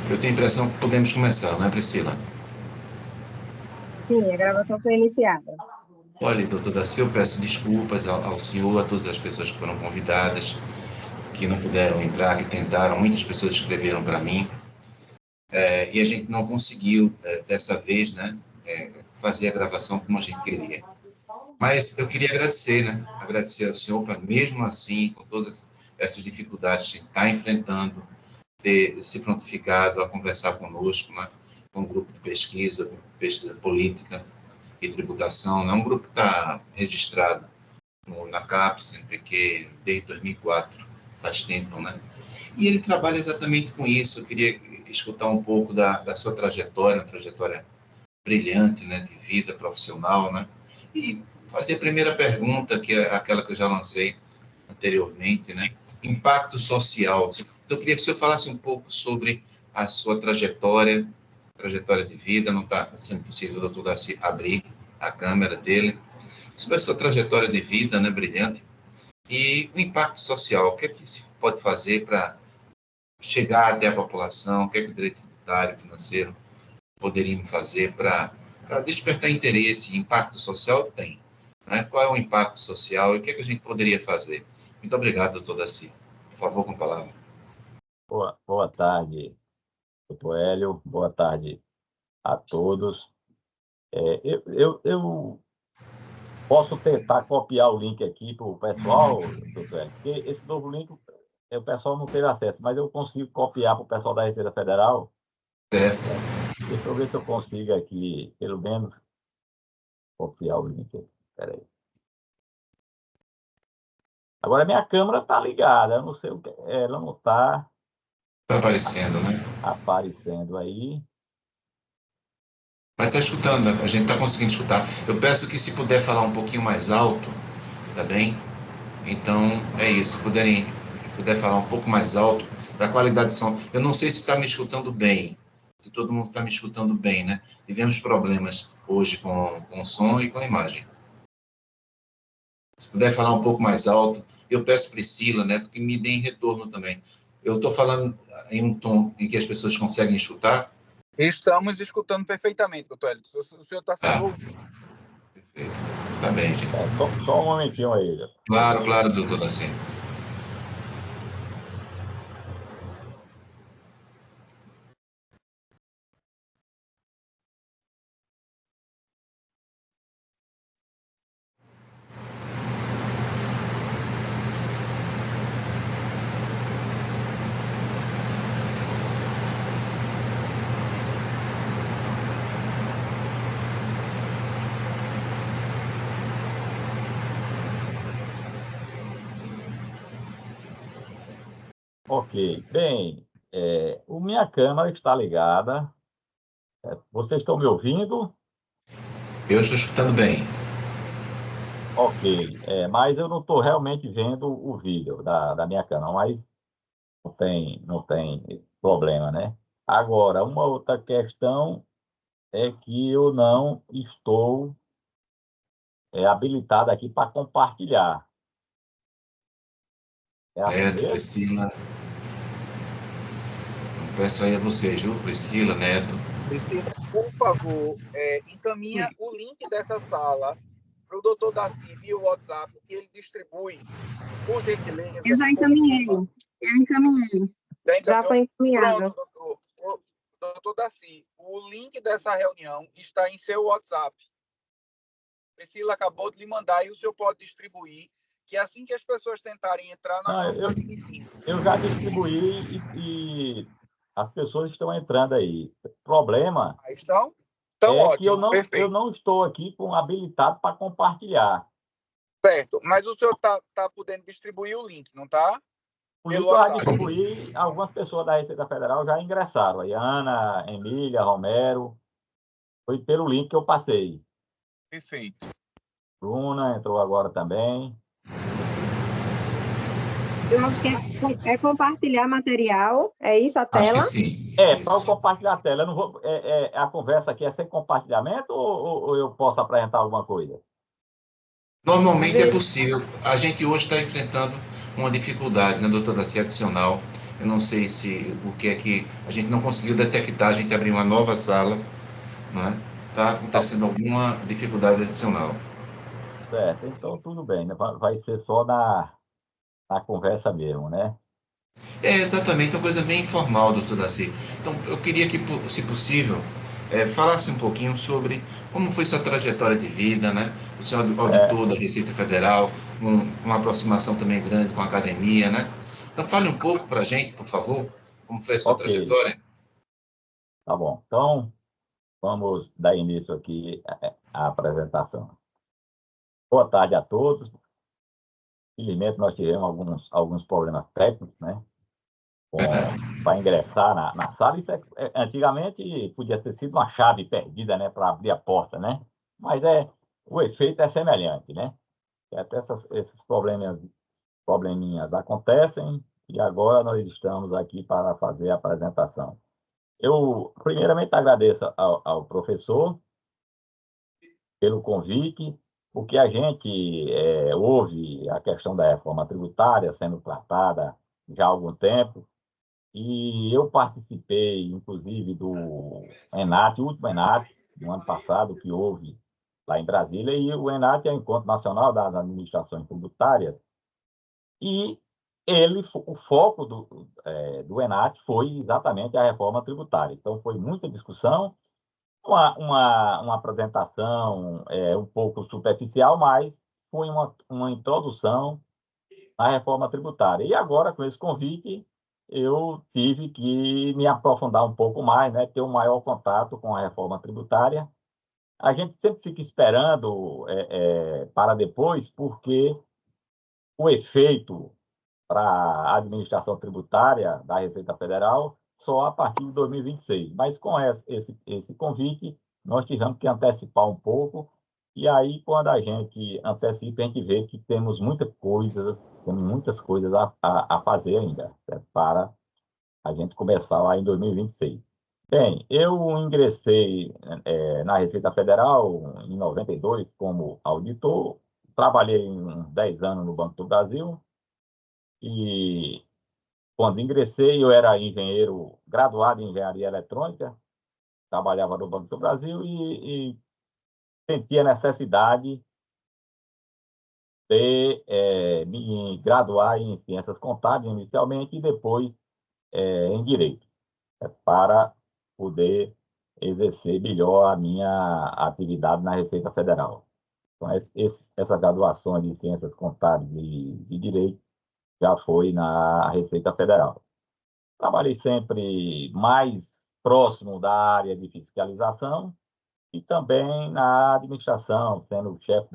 Eu tenho a impressão que podemos começar, não é, Priscila? Sim, a gravação foi iniciada. Olha, doutor Daci, eu peço desculpas ao senhor, a todas as pessoas que foram convidadas, que não puderam entrar, que tentaram, muitas pessoas escreveram para mim, e a gente não conseguiu, dessa vez, né, fazer a gravação como a gente queria. Mas eu queria agradecer, né, agradecer ao senhor, para mesmo assim, com todas essas dificuldades que a gente está enfrentando, ter se prontificado a conversar conosco, né, com um grupo de pesquisa política e tributação, né, um grupo que está registrado na CAPES, CNPq, desde 2004, faz tempo, né? E ele trabalha exatamente com isso. Eu queria escutar um pouco da sua trajetória, uma trajetória brilhante, né, de vida profissional, né? E fazer a primeira pergunta, que é aquela que eu já lancei anteriormente, né? Impacto social. Então, eu queria que o senhor falasse um pouco sobre a sua trajetória de vida. Não está sendo possível o doutor Darcy abrir a câmera dele. Sobre a sua trajetória de vida, né, brilhante, e o impacto social. O que é que se pode fazer para chegar até a população? O que é que o direito tributário, financeiro poderiam fazer para despertar interesse? Impacto social tem, né? Qual é o impacto social e o que é que a gente poderia fazer? Muito obrigado, doutor Daci. Por favor, com a palavra. Boa tarde, doutor Hélio. Boa tarde a todos. Eu posso tentar copiar o link aqui para o pessoal, doutor Hélio, porque esse novo link o pessoal não teve acesso, mas eu consigo copiar para o pessoal da Receita Federal. Certo. Deixa eu ver se eu consigo aqui, pelo menos, copiar o link. Espera aí. Agora, minha câmera está ligada, eu não sei o que, ela não está Aparecendo, né? aparecendo aí. Mas está escutando, a gente está conseguindo escutar. Eu peço que se puder falar um pouquinho mais alto, tá bem? Então, é isso. Se puder falar um pouco mais alto, para a qualidade de som. Eu não sei se está me escutando bem, se todo mundo está me escutando bem, né? Tivemos problemas hoje com o som e com a imagem. Se puder falar um pouco mais alto, eu peço Priscila, Neto, que me deem retorno também. Eu estou falando em um tom em que as pessoas conseguem escutar? Estamos escutando perfeitamente, doutor Hélio. O senhor está sendo ouvido. Perfeito. Tá bem, gente. Só um momentinho aí. Claro, doutor Daci. Ok. Bem, minha câmera está ligada. Vocês estão me ouvindo? Eu estou escutando bem. Ok. Mas eu não estou realmente vendo o vídeo da minha câmera, mas não tem problema, né? Agora, uma outra questão é que eu não estou habilitado aqui para compartilhar. É assim Neto, mesmo? Priscila. Peço aí a vocês, viu? Priscila, Neto. Priscila, por favor, encaminha o link dessa sala para o doutor Daci via WhatsApp, que ele distribui, por gentileza. Eu já encaminhei. Já foi encaminhado. Pronto, doutor. Doutor Daci, o link dessa reunião está em seu WhatsApp. Priscila acabou de lhe mandar e o senhor pode distribuir, que assim que as pessoas tentarem entrar, nós vamos admitindo. Eu já distribuí e as pessoas estão entrando aí. O problema Estão é que ótimo, perfeito. eu não estou aqui habilitado para compartilhar. Certo, mas o senhor está podendo distribuir o link, não está? O link eu já distribuí, algumas pessoas da Receita Federal já ingressaram. Aí, Ana, Emília, Romero. Foi pelo link que eu passei. Perfeito. Bruna entrou agora também. Eu acho que é compartilhar material, é isso a tela? Acho que sim. Para eu compartilhar a tela. Eu não vou, a conversa aqui é sem compartilhamento ou eu posso apresentar alguma coisa? Normalmente é possível. A gente hoje está enfrentando uma dificuldade, né, doutor Daci, adicional, Eu não sei se o que é que a gente não conseguiu detectar, a gente abriu uma nova sala, não é? Está acontecendo alguma dificuldade adicional. Certo, então tudo bem, né? Vai ser só na conversa mesmo, né? É exatamente uma coisa bem informal, doutor Daci. Então, eu queria que, se possível, falasse um pouquinho sobre como foi sua trajetória de vida, né? O senhor é É, auditor da Receita Federal, uma aproximação também grande com a academia, né? Então, fale um pouco para a gente, por favor, como foi a sua ok, trajetória. tá bom. Então, vamos dar início aqui à apresentação. Boa tarde a todos. Infelizmente, nós tivemos alguns problemas técnicos, né? Para ingressar na sala. Isso antigamente podia ter sido uma chave perdida, né? Para abrir a porta, né? Mas o efeito é semelhante, né? E até esses probleminhas acontecem e agora nós estamos aqui para fazer a apresentação. Eu, primeiramente, agradeço ao professor pelo convite, porque a gente ouve a questão da reforma tributária sendo tratada já há algum tempo, e eu participei, inclusive, do ENAT, o último ENAT, no ano passado, que houve lá em Brasília, e o ENAT é o Encontro Nacional das Administrações Tributárias, e o foco do ENAT foi exatamente a reforma tributária. Então, foi muita discussão, uma apresentação um pouco superficial, mas foi uma introdução à reforma tributária. E agora, com esse convite, eu tive que me aprofundar um pouco mais, né, ter um maior contato com a reforma tributária. A gente sempre fica esperando para depois, porque o efeito para a administração tributária da Receita Federal só a partir de 2026. Mas com esse convite, nós tivemos que antecipar um pouco, e aí, quando a gente antecipa, a gente vê que temos muitas coisas a fazer ainda, certo? Para a gente começar lá em 2026. Bem, eu ingressei na Receita Federal em 92 como auditor, trabalhei uns 10 anos no Banco do Brasil, e quando ingressei, eu era engenheiro graduado em engenharia eletrônica, trabalhava no Banco do Brasil e senti a necessidade de me graduar em ciências contábeis inicialmente e depois em direito, para poder exercer melhor a minha atividade na Receita Federal. Então, essa graduação de ciências contábeis e de direito já foi na Receita Federal. Trabalhei sempre mais próximo da área de fiscalização e também na administração, sendo chefe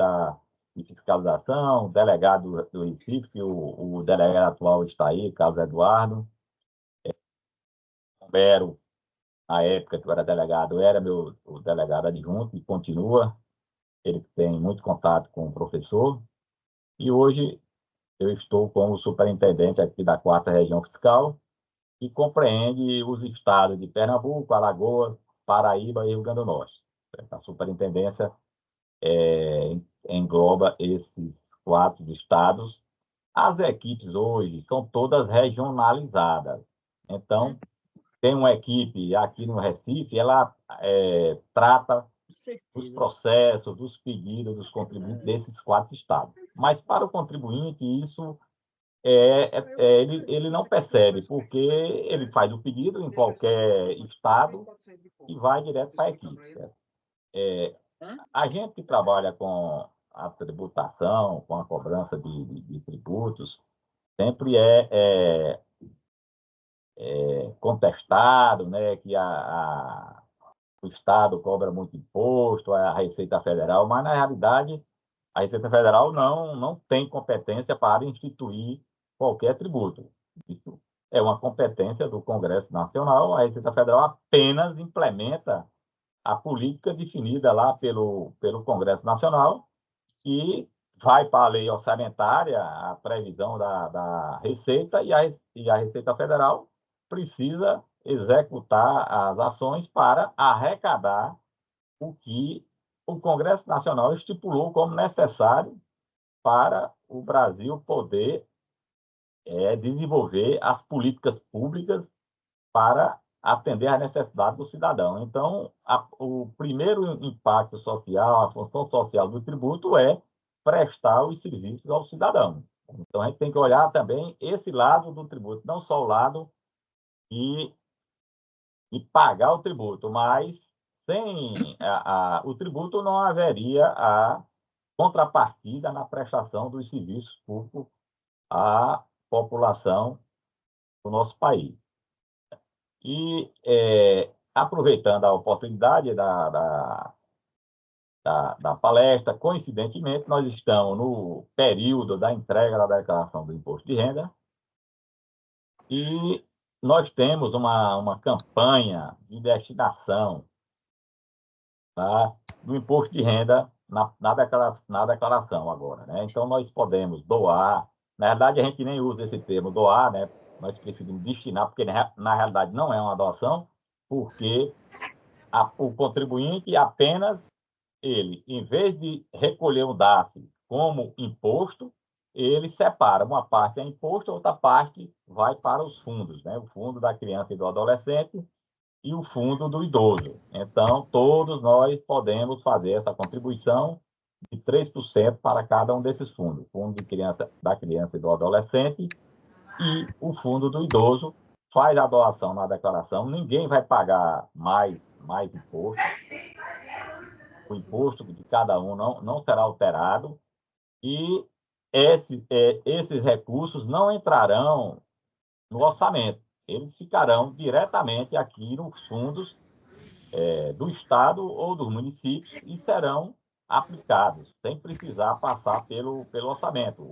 de fiscalização, delegado do Recife, que o delegado atual está aí, Carlos Eduardo. Romero, na época que eu era delegado, era o delegado adjunto e continua. Ele tem muito contato com o professor. E hoje eu estou como superintendente aqui da 4ª Região Fiscal, que compreende os estados de Pernambuco, Alagoas, Paraíba e Rio Grande do Norte. A superintendência engloba esses 4 estados. As equipes hoje são todas regionalizadas. Então, tem uma equipe aqui no Recife, ela trata dos processos, dos pedidos dos contribuintes desses 4 estados. Mas para o contribuinte, isso ele não percebe, porque ele faz o pedido em qualquer estado e vai direto para a equipe. A gente que trabalha com a tributação, com a cobrança de tributos, sempre contestado, né, que o Estado cobra muito imposto, a Receita Federal, mas, na realidade, a Receita Federal não tem competência para instituir qualquer tributo. Isso é uma competência do Congresso Nacional. A Receita Federal apenas implementa a política definida lá pelo Congresso Nacional e vai para a lei orçamentária, a previsão da Receita, e a Receita Federal precisa executar as ações para arrecadar o que o Congresso Nacional estipulou como necessário para o Brasil poder é desenvolver as políticas públicas para atender à necessidade do cidadão. Então, o primeiro impacto social, a função social do tributo é prestar os serviços ao cidadão. Então, a gente tem que olhar também esse lado do tributo, não só o lado e pagar o tributo, mas sem o tributo não haveria a contrapartida na prestação dos serviços públicos à população do nosso país. E, aproveitando a oportunidade da palestra, coincidentemente, nós estamos no período da entrega da declaração do imposto de renda e nós temos uma campanha de destinação, tá, do imposto de renda na declaração agora, né? Então, nós podemos doar. Na verdade, a gente nem usa esse termo doar, né? Nós preferimos destinar, porque na realidade não é uma doação, porque o contribuinte apenas ele, em vez de recolher o DAF como imposto, ele separa, uma parte é imposto, outra parte vai para os fundos, né? O fundo da criança e do adolescente e o fundo do idoso. Então, todos nós podemos fazer essa contribuição de 3% para cada um desses fundos. O fundo da criança e do adolescente e o fundo do idoso. Faz a doação na declaração, ninguém vai pagar mais imposto. O imposto de cada um não será alterado e esses recursos não entrarão no orçamento. Eles ficarão diretamente aqui nos fundos do Estado ou dos municípios e serão aplicados, sem precisar passar pelo orçamento.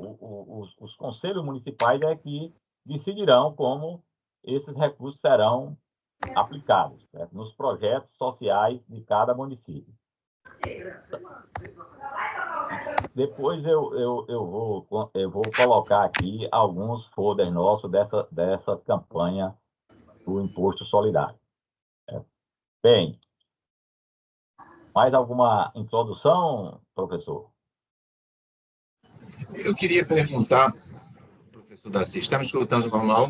Os conselhos municipais é que decidirão como esses recursos serão aplicados, certo? Nos projetos sociais de cada município. Depois eu vou colocar aqui alguns folders nossos dessa campanha do Imposto Solidário. Bem, mais alguma introdução, professor? Eu queria perguntar, professor Daci, está me escutando normal?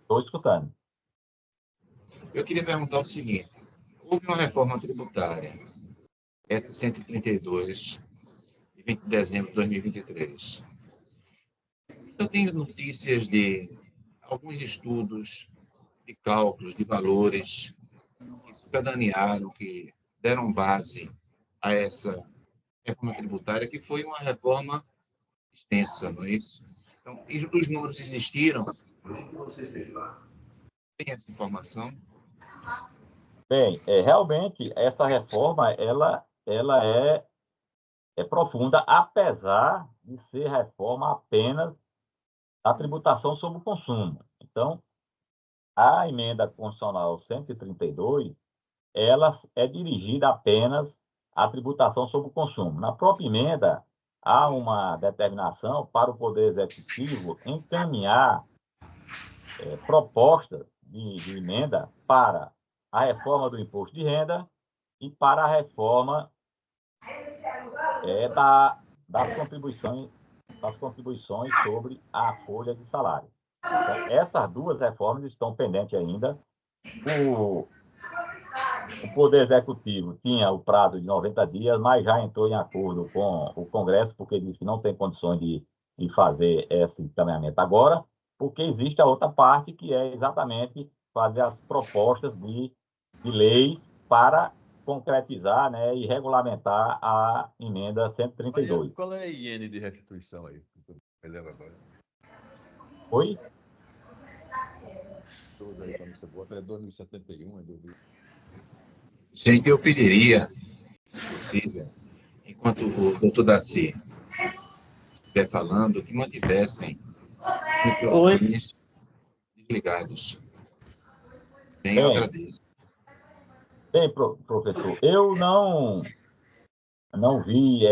Estou escutando. Eu queria perguntar o seguinte: houve uma reforma tributária, essa 132, de 20 de dezembro de 2023. Eu tenho notícias de alguns estudos de cálculos de valores que superdanearam, que deram base a essa reforma tributária, que foi uma reforma extensa, não é isso? Então, os números existiram? Tem essa informação? Bem, realmente, essa reforma ela é profunda, apesar de ser reforma apenas da tributação sobre o consumo. Então, a emenda constitucional 132, ela é dirigida apenas à tributação sobre o consumo. Na própria emenda, há uma determinação para o Poder Executivo encaminhar propostas de emenda para a reforma do imposto de renda e para a reforma das contribuições sobre a folha de salário. Então, essas duas reformas estão pendentes ainda. O Poder Executivo tinha o prazo de 90 dias, mas já entrou em acordo com o Congresso, porque disse que não tem condições de fazer esse encaminhamento agora, porque existe a outra parte, que é exatamente fazer as propostas de leis para concretizar, né, e regulamentar a emenda 132. Qual é a IN de restituição aí? Oi? Todos aí, quando você bota, é 2071, é 2000. Gente, eu pediria, se possível, enquanto o doutor Daci estiver falando, que mantivessem os microfones desligados. Bem, eu agradeço. Bem, professor, eu não vi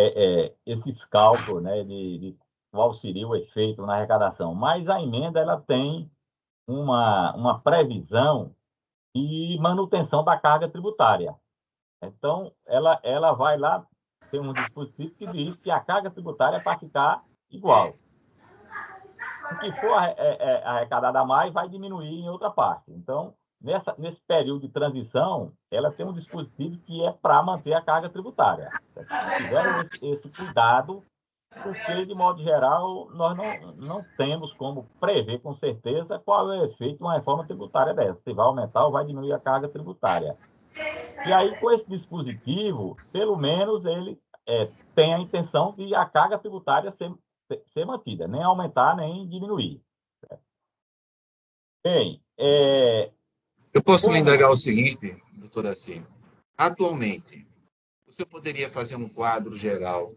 esses cálculos, né, de qual seria o efeito na arrecadação, mas a emenda ela tem uma previsão de manutenção da carga tributária. Então, ela vai lá, tem um dispositivo que diz que a carga tributária é para ficar igual. o que for arrecadado a mais vai diminuir em outra parte. Então, nesse período de transição, ela tem um dispositivo que é para manter a carga tributária. Tiveram esse cuidado, porque, de modo geral, nós não temos como prever com certeza qual é o efeito de uma reforma tributária dessa, se vai aumentar ou vai diminuir a carga tributária. E aí, com esse dispositivo, pelo menos ele tem a intenção de a carga tributária ser mantida, nem aumentar, nem diminuir. Bem, Eu posso lhe indagar o seguinte, doutor Assi. Atualmente, o senhor poderia fazer um quadro geral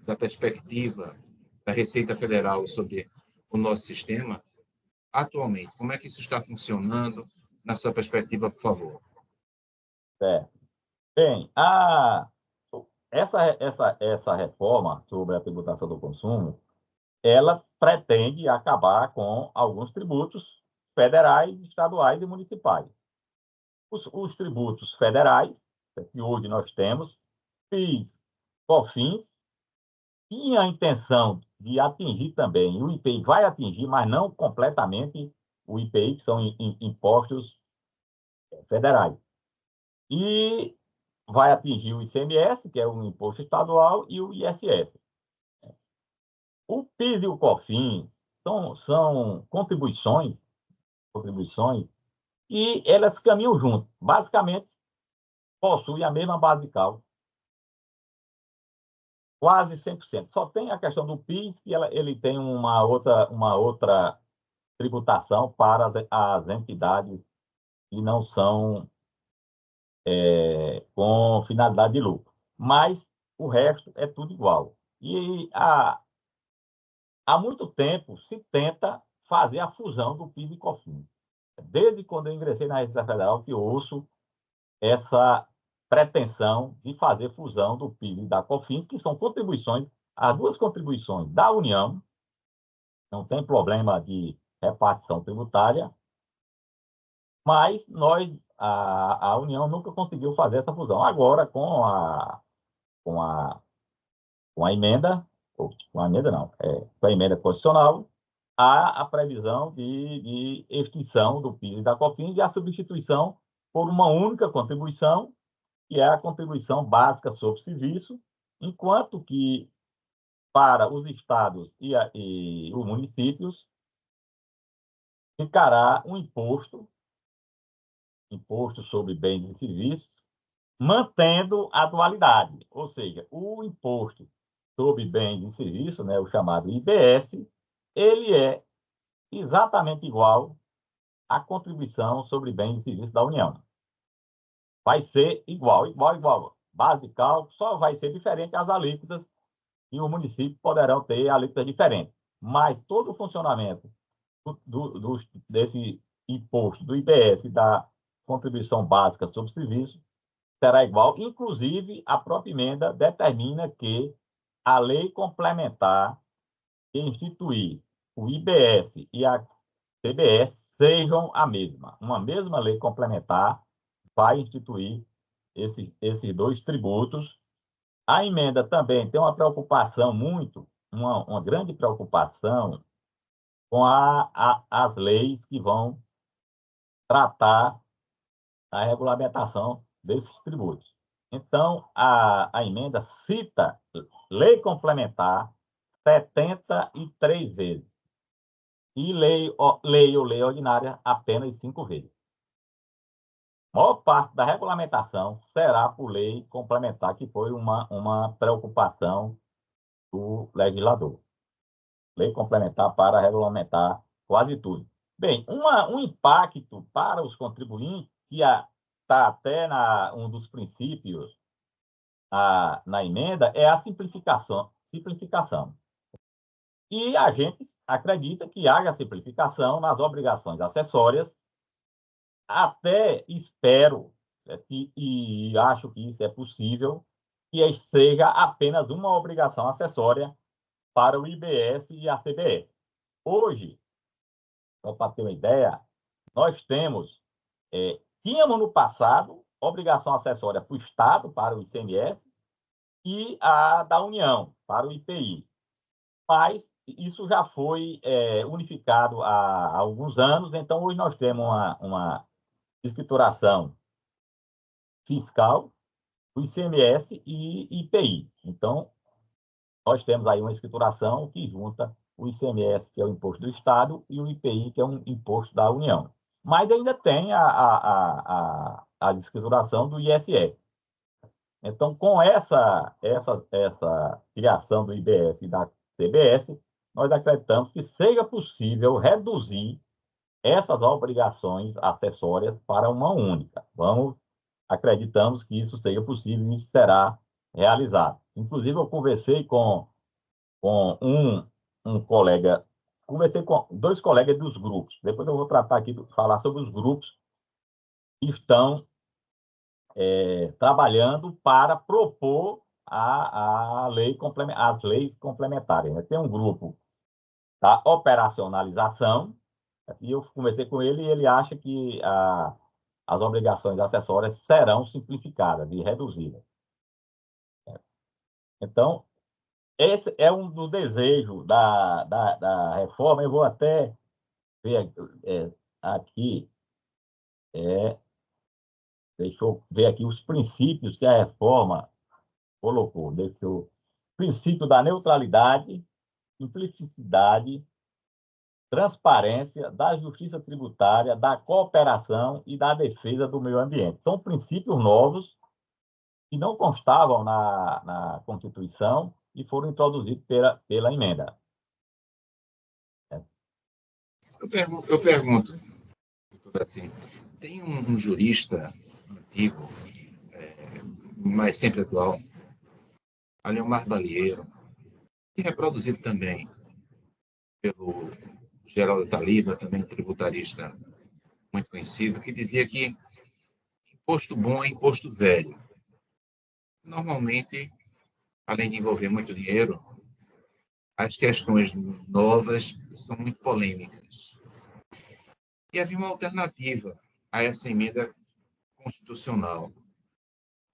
da perspectiva da Receita Federal sobre o nosso sistema? Atualmente, como é que isso está funcionando na sua perspectiva, por favor? Bem, essa reforma sobre a tributação do consumo, ela pretende acabar com alguns tributos federais, estaduais e municipais. Os tributos federais, que hoje nós temos, PIS, COFINS, tinha a intenção de atingir também, o IPI vai atingir, mas não completamente o IPI, que são impostos federais. E vai atingir o ICMS, que é um imposto estadual, e o ISS. O PIS e o COFINS são contribuições, e elas caminham junto. Basicamente, possuem a mesma base de cálculo, quase 100%. Só tem a questão do PIS, que ele tem uma outra tributação para as entidades que não são com finalidade de lucro. Mas o resto é tudo igual. E há muito tempo se tenta fazer a fusão do PIS e COFINS. Desde quando eu ingressei na Receita Federal que eu ouço essa pretensão de fazer fusão do PIS e da COFINS, que são contribuições, as duas contribuições da União, não tem problema de repartição tributária, mas a União nunca conseguiu fazer essa fusão. Agora, com a emenda, com a emenda não, com a emenda constitucional, há a previsão de extinção do PIS e da COFINS e a substituição por uma única contribuição, que é a contribuição básica sobre serviço, enquanto que para os estados e os municípios ficará um imposto sobre bens e serviços, mantendo a dualidade, ou seja, o imposto sobre bens e serviços, né, o chamado IBS, ele é exatamente igual à contribuição sobre bens e serviços da União. Vai ser igual. Base de cálculo, só vai ser diferente as alíquotas e os municípios poderão ter alíquotas diferentes. Mas todo o funcionamento desse imposto, do IBS, da contribuição básica sobre serviço, será igual. Inclusive, a própria emenda determina que a lei complementar que instituir o IBS e a CBS sejam a mesma. Uma mesma lei complementar vai instituir esses dois tributos. A emenda também tem uma preocupação uma grande preocupação com as leis que vão tratar a regulamentação desses tributos. Então, a emenda cita lei complementar 73 vezes e lei ou lei ordinária apenas 5 vezes. A maior parte da regulamentação será por lei complementar, que foi uma preocupação do legislador. Lei complementar para regulamentar quase tudo. Bem, um impacto para os contribuintes, que está até um dos princípios na emenda, é a simplificação. E a gente acredita que haja simplificação nas obrigações acessórias. Até espero, e acho que isso é possível, que seja apenas uma obrigação acessória para o IBS e a CBS. Hoje, só para ter uma ideia, nós tínhamos no passado obrigação acessória para o Estado, para o ICMS, e a da União, para o IPI. Mas isso já foi unificado há alguns anos, então hoje nós temos uma escrituração fiscal, o ICMS e IPI. Então, nós temos aí uma escrituração que junta o ICMS, que é o imposto do Estado, e o IPI, que é um imposto da União. Mas ainda tem a escrituração do ISS. Então, com essa criação do IBS e da CBS, nós acreditamos que seja possível reduzir essas obrigações acessórias para uma única. Acreditamos que isso seja possível e isso será realizado. Inclusive, eu conversei com um colega, conversei com 2 colegas dos grupos. Depois eu vou tratar aqui, falar sobre os grupos que estão trabalhando para propor as leis complementares. Né? Tem um grupo da operacionalização, e eu conversei com ele e ele acha que as obrigações acessórias serão simplificadas e reduzidas. Então, esse é um dos desejos da reforma. Eu vou até ver aqui, deixa eu ver aqui os princípios que a reforma colocou. Princípio da neutralidade, simplicidade, transparência, da justiça tributária, da cooperação e da defesa do meio ambiente. São princípios novos que não constavam na Constituição e foram introduzidos pela emenda. Eu pergunto, assim, tem um jurista antigo, mas sempre atual, Aleomar Balieiro, que é reproduzido também pelo Geraldo Taliba, também tributarista muito conhecido, que dizia que imposto bom é imposto velho. Normalmente, além de envolver muito dinheiro, as questões novas são muito polêmicas. E havia uma alternativa a essa emenda constitucional,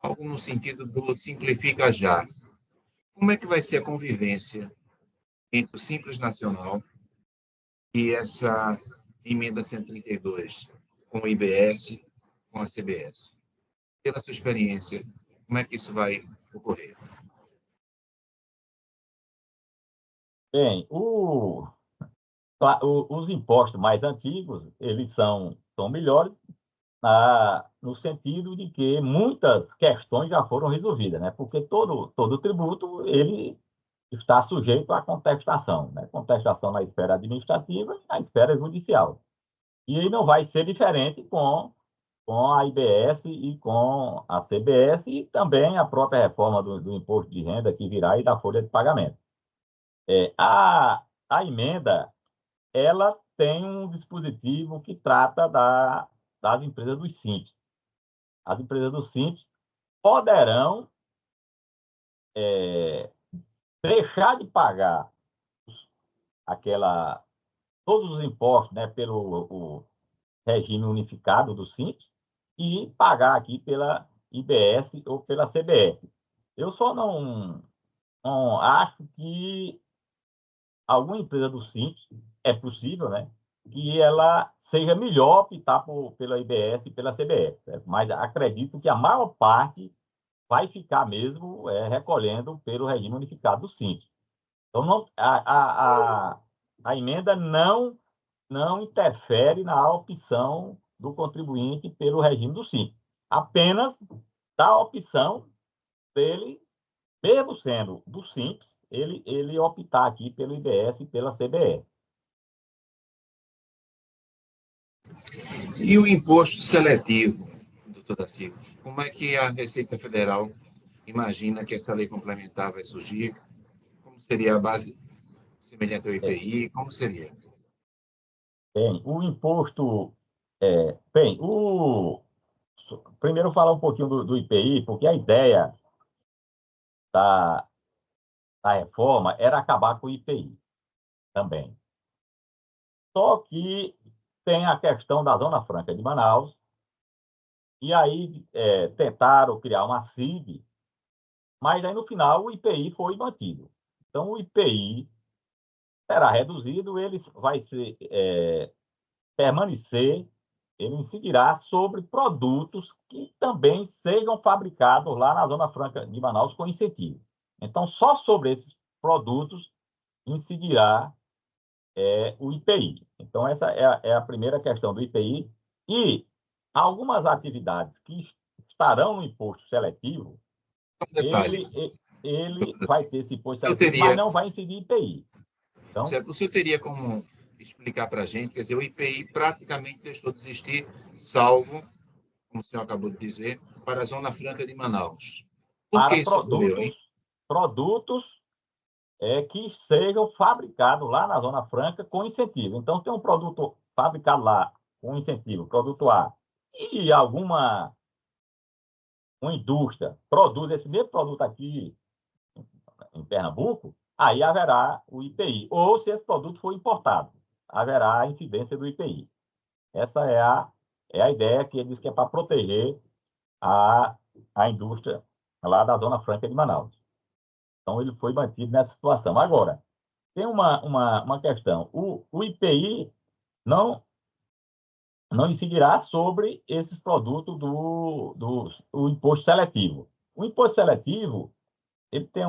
algo no sentido do simplifica já. Como é que vai ser a convivência entre o Simples Nacional e essa emenda 132, com o IBS, com a CBS? Pela sua experiência, como é que isso vai ocorrer? Bem, os impostos mais antigos, eles são melhores no sentido de que muitas questões já foram resolvidas, né? Porque todo tributo, ele está sujeito à contestação, né? Contestação na esfera administrativa e na esfera judicial. E aí não vai ser diferente com a IBS e com a CBS e também a própria reforma do imposto de renda que virá e da folha de pagamento. A emenda, ela tem um dispositivo que trata das empresas dos simples. As empresas do simples poderão deixar de pagar todos os impostos, né, pelo o regime unificado do simples e pagar aqui pela IBS ou pela CBF. Eu só não acho que alguma empresa do simples, é possível, né, que ela seja melhor optar pela IBS e pela CBF, né? Mas acredito que a maior parte vai ficar mesmo recolhendo pelo regime unificado do simples. Então, a emenda não interfere na opção do contribuinte pelo regime do simples. Apenas dá a opção dele, mesmo sendo do simples, ele optar aqui pelo IBS e pela CBS. E o imposto seletivo, doutor da Silva? Como é que a Receita Federal imagina que essa lei complementar vai surgir? Como seria a base semelhante ao IPI? Como seria? Bem, o imposto... primeiro falar um pouquinho do IPI, porque a ideia da reforma era acabar com o IPI também. Só que tem a questão da Zona Franca de Manaus, e aí tentaram criar uma CID, mas aí no final o IPI foi mantido. Então o IPI será reduzido, ele vai ser, permanecer, ele incidirá sobre produtos que também sejam fabricados lá na Zona Franca de Manaus com incentivo. Então, só sobre esses produtos incidirá o IPI. Então, essa é a primeira questão do IPI. E algumas atividades que estarão no imposto seletivo, Um detalhe, ele vai ter esse imposto eu seletivo, mas teria, não vai incidir IPI. Então, certo? O senhor teria como explicar para a gente, quer dizer, o IPI praticamente deixou de existir, salvo, como o senhor acabou de dizer, para a Zona Franca de Manaus. Por que para isso ocorreu, hein? produtos que sejam fabricados lá na Zona Franca com incentivo. Então, tem um produto fabricado lá com incentivo, produto A, e uma indústria produz esse mesmo produto aqui em Pernambuco, aí haverá o IPI. Ou se esse produto for importado, haverá a incidência do IPI. Essa é a ideia que ele diz que é para proteger a indústria lá da Zona Franca de Manaus. Então, ele foi mantido nessa situação. Agora, tem uma questão. O IPI não incidirá sobre esses produtos do imposto seletivo. O imposto seletivo, ele tem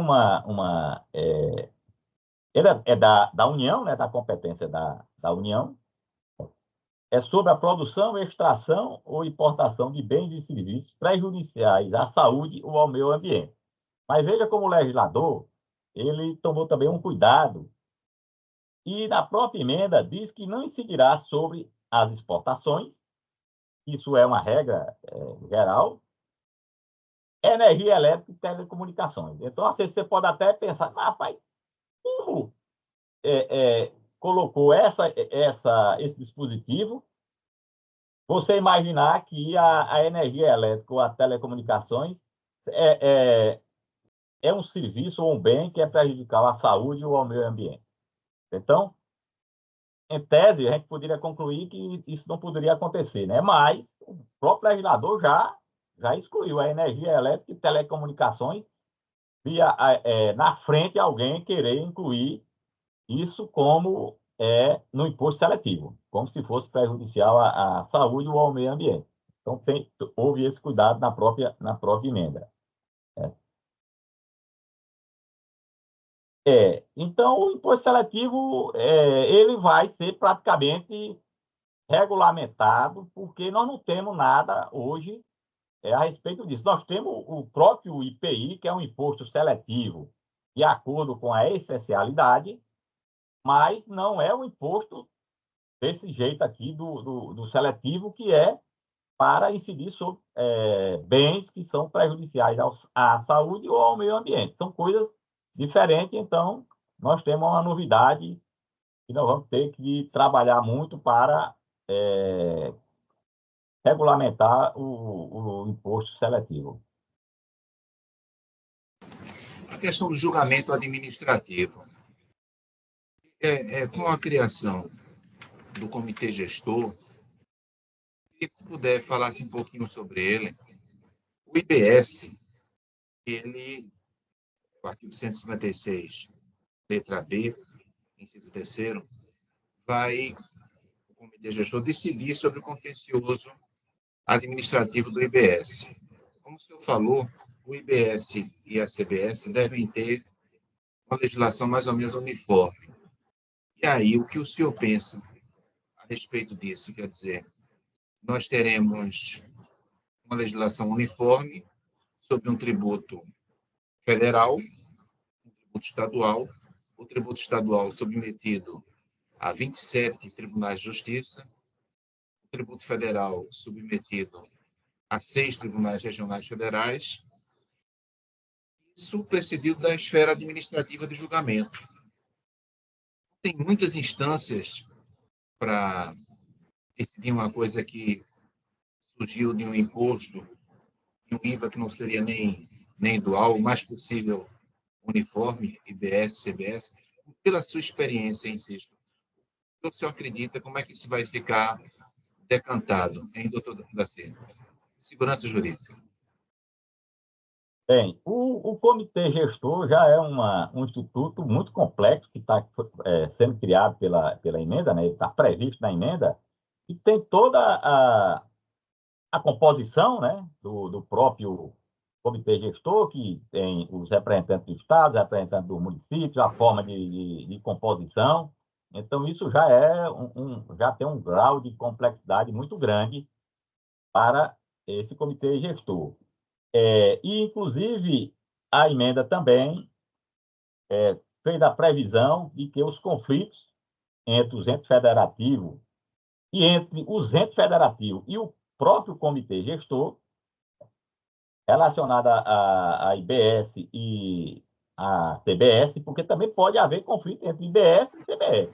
ele é da União, né, da competência da União, é sobre a produção, extração ou importação de bens e serviços prejudiciais à saúde ou ao meio ambiente. Mas veja como o legislador, ele tomou também um cuidado e na própria emenda diz que não incidirá sobre as exportações, isso é uma regra geral, energia elétrica e telecomunicações. Então, assim, você pode até pensar, mas, rapaz, como colocou esse dispositivo, você imaginar que a energia elétrica ou a telecomunicações é um serviço ou um bem que é prejudicial à saúde ou ao meio ambiente. Então, em tese, a gente poderia concluir que isso não poderia acontecer, né? Mas o próprio legislador já excluiu a energia elétrica e telecomunicações via na frente alguém querer incluir isso como no imposto seletivo, como se fosse prejudicial à saúde ou ao meio ambiente. Então, houve esse cuidado na própria emenda. Então, o imposto seletivo ele vai ser praticamente regulamentado, porque nós não temos nada hoje a respeito disso. Nós temos o próprio IPI, que é um imposto seletivo, de acordo com a essencialidade, mas não é um imposto desse jeito aqui do seletivo, que é para incidir sobre bens que são prejudiciais à saúde ou ao meio ambiente. São coisas diferentes, então nós temos uma novidade que nós vamos ter que trabalhar muito para regulamentar o imposto seletivo. A questão do julgamento administrativo. Com a criação do comitê gestor, se puder falasse um pouquinho sobre ele. O IBS, ele, o artigo 156, letra B, inciso 3º, o comitê gestor decidir sobre o contencioso administrativo do IBS. Como o senhor falou, o IBS e a CBS devem ter uma legislação mais ou menos uniforme. E aí, o que o senhor pensa a respeito disso? Quer dizer, nós teremos uma legislação uniforme sobre um tributo federal, um tributo estadual, o tributo estadual submetido a 27 tribunais de justiça, o tributo federal submetido a 6 tribunais regionais federais, isso precedido da esfera administrativa de julgamento. Tem muitas instâncias para decidir uma coisa que surgiu de um imposto, de um IVA que não seria nem dual, o mais possível uniforme, IBS, CBS. Pela sua experiência, insisto, o senhor acredita como é que isso vai ficar decantado, hein, doutor Daci? Segurança jurídica. Bem, o comitê gestor já é um instituto muito complexo que está sendo criado pela emenda, né? Ele está previsto na emenda, e tem toda a composição, né, do próprio comitê gestor, que tem os representantes do Estado, os representantes dos municípios, a forma de composição. Então, isso já já tem um grau de complexidade muito grande para esse comitê gestor. E, inclusive, a emenda também fez a previsão de que os conflitos entre os entes federativos e entre os entes federativos e o próprio comitê gestor, relacionado à IBS e à CBS, porque também pode haver conflito entre IBS e CBS.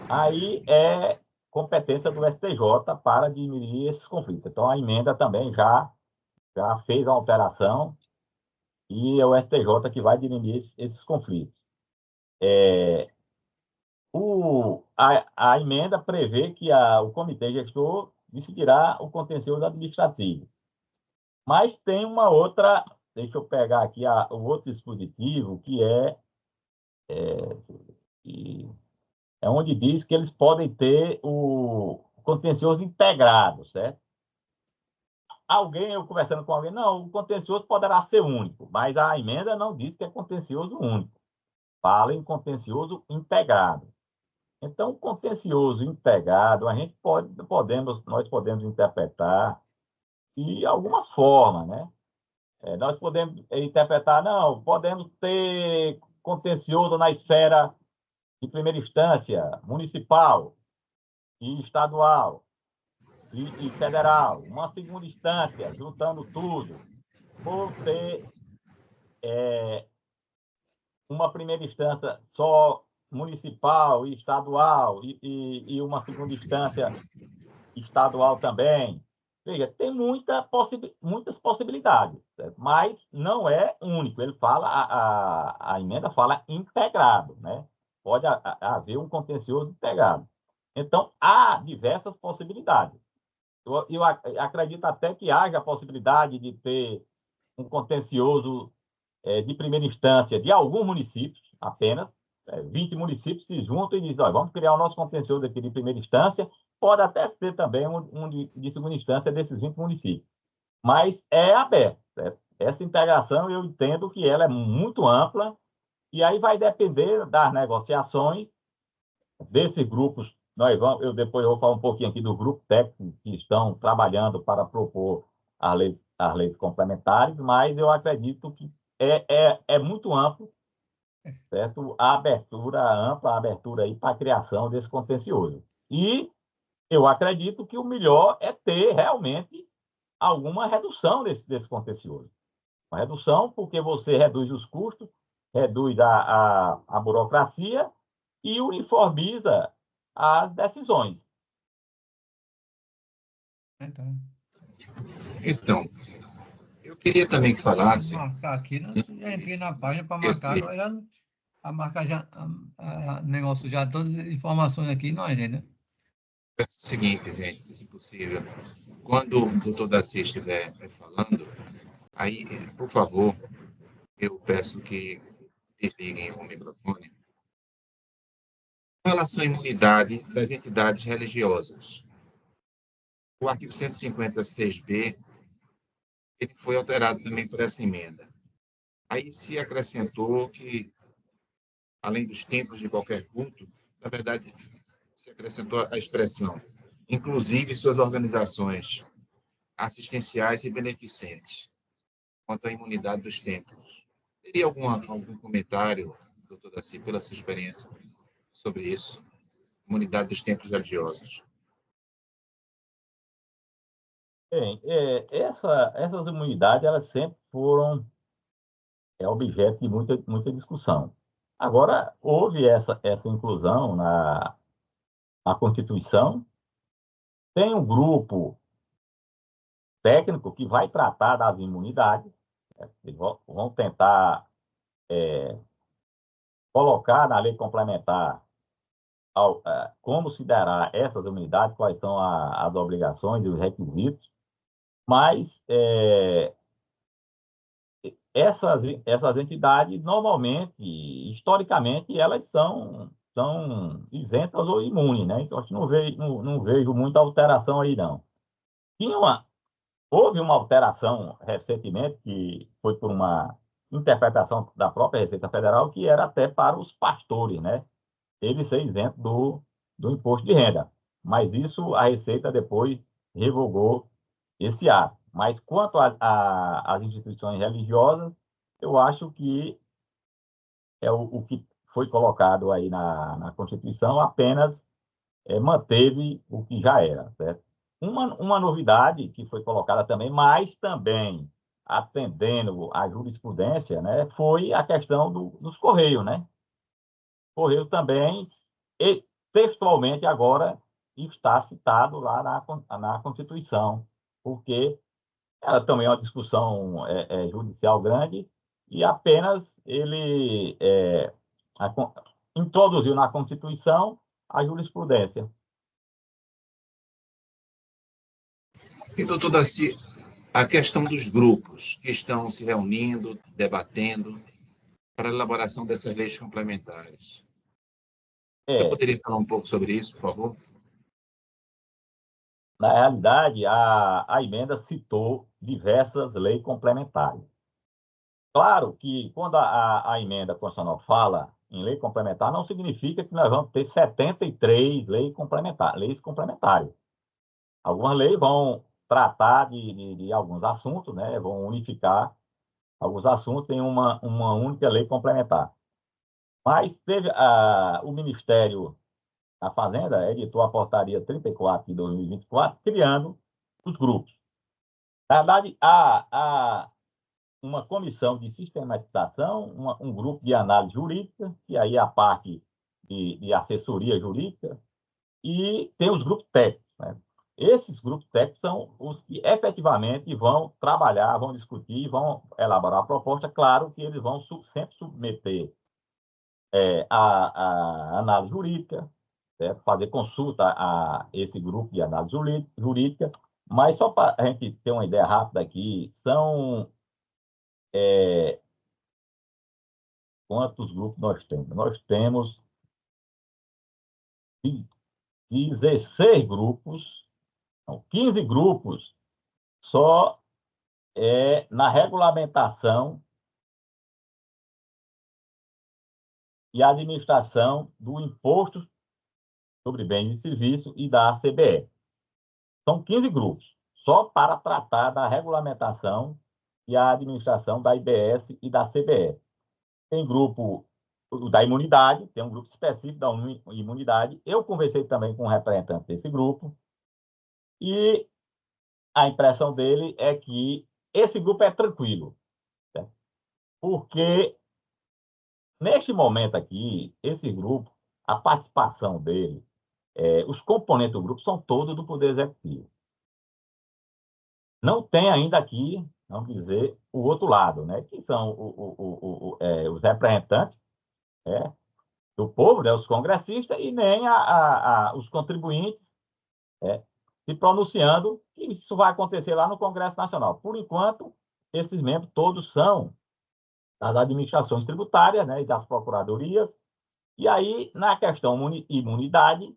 Aí é competência do STJ para diminuir esses conflitos. Então, a emenda também já fez a alteração e é o STJ que vai dirimir esses conflitos. A emenda prevê que o comitê gestor decidirá o contencioso administrativo. Mas tem uma outra, deixa eu pegar aqui o outro dispositivo, que é onde diz que eles podem ter o contencioso integrado, certo? Eu conversando com alguém, não, o contencioso poderá ser único, mas a emenda não diz que é contencioso único. Fala em contencioso integrado. Então, o contencioso integrado, nós podemos interpretar de algumas formas, né? Nós podemos interpretar, não, podemos ter contencioso na esfera de primeira instância, municipal e estadual e federal, uma segunda instância, juntando tudo, ou ter uma primeira instância só municipal e estadual e uma segunda instância estadual também. Veja, tem muitas possibilidades, certo? Mas não é único. Ele fala, a emenda fala integrado, né? Pode haver um contencioso integrado. Então, há diversas possibilidades. Eu acredito até que haja a possibilidade de ter um contencioso de primeira instância de alguns municípios, apenas, 20 municípios se juntam e dizem, vamos criar o nosso contencioso aqui de primeira instância, pode até ser também um de segunda instância desses 20 municípios. Mas é aberto. Certo? Essa integração, eu entendo que ela é muito ampla, e aí vai depender das negociações desses grupos. Eu depois vou falar um pouquinho aqui do grupo técnico que estão trabalhando para propor as leis complementares, mas eu acredito que é muito amplo, certo? A abertura aí para a criação desse contencioso. E eu acredito que o melhor é ter realmente alguma redução desse contencioso. Uma redução porque você reduz os custos, reduz a burocracia e uniformiza as decisões. Então, eu queria também que falasse. Marcar aqui, né? Já entrei na página para marcar, agora já a marcar já negócio já todas as informações aqui na agenda. É o seguinte, gente, se possível, quando o doutor Daci estiver falando, aí, por favor, eu peço que desliguem o microfone. Com relação à imunidade das entidades religiosas, o artigo 156b ele foi alterado também por essa emenda. Aí se acrescentou que, além dos tempos de qualquer culto, na verdade, se acrescentou a expressão, inclusive suas organizações assistenciais e beneficentes, quanto à imunidade dos templos. Teria algum comentário, doutor Daci, pela sua experiência sobre isso? Imunidade dos templos religiosos. Bem, essas imunidades, elas sempre foram objeto de muita discussão. Agora, houve essa inclusão na Constituição, tem um grupo técnico que vai tratar das imunidades, né? Eles vão tentar colocar na lei complementar como se dará essas imunidades, quais são as obrigações e os requisitos, mas essas entidades, normalmente, historicamente, elas são isentas ou imunes, né? Então, acho que não vejo muita alteração aí, não. Houve uma alteração recentemente, que foi por uma interpretação da própria Receita Federal, que era até para os pastores, né? Ele ser isento do imposto de renda. Mas isso a Receita depois revogou esse ato. Mas quanto às instituições religiosas, eu acho que o que foi colocado aí na Constituição apenas manteve o que já era, certo? Uma novidade que foi colocada também, mas também atendendo à jurisprudência, né, foi a questão dos Correios, né? Correio também, e, textualmente agora, está citado lá na Constituição, porque ela também é uma discussão judicial grande e apenas ele a, introduziu na Constituição a jurisprudência. E, doutor Daci, a questão dos grupos que estão se reunindo, debatendo para a elaboração dessas leis complementares. Você poderia falar um pouco sobre isso, por favor? Na realidade, a emenda citou diversas leis complementares. Claro que quando a emenda constitucional fala em lei complementar, não significa que nós vamos ter 73 leis complementares. Algumas leis vão tratar de alguns assuntos, né? Vão unificar alguns assuntos em uma única lei complementar. Mas teve o Ministério da Fazenda editou a portaria 34 de 2024, criando os grupos. Na verdade, há uma comissão de sistematização, um grupo de análise jurídica, que aí é a parte de assessoria jurídica, e tem os grupos técnicos, né? Esses grupos técnicos são os que efetivamente vão trabalhar, vão discutir, vão elaborar a proposta. Claro que eles vão sempre submeter a análise jurídica, certo? Fazer consulta a esse grupo de análise jurídica, mas só para a gente ter uma ideia rápida aqui, são quantos grupos nós temos? Nós temos 16 grupos, não, 15 grupos só na regulamentação e administração do Imposto sobre Bens e Serviços e da ACBE. São 15 grupos, só para tratar da regulamentação e a administração da IBS e da CBE. Tem grupo da imunidade, tem um grupo específico da imunidade. Eu conversei também com um representante desse grupo e a impressão dele é que esse grupo é tranquilo, certo? Porque neste momento aqui, esse grupo, a participação dele, os componentes do grupo são todos do Poder Executivo. Não tem ainda aqui, vamos dizer, o outro lado, né? Que são os representantes do povo, né? Os congressistas, e nem os contribuintes se pronunciando que isso vai acontecer lá no Congresso Nacional. Por enquanto, esses membros todos são das administrações tributárias, né? E das procuradorias. E aí, na questão imunidade,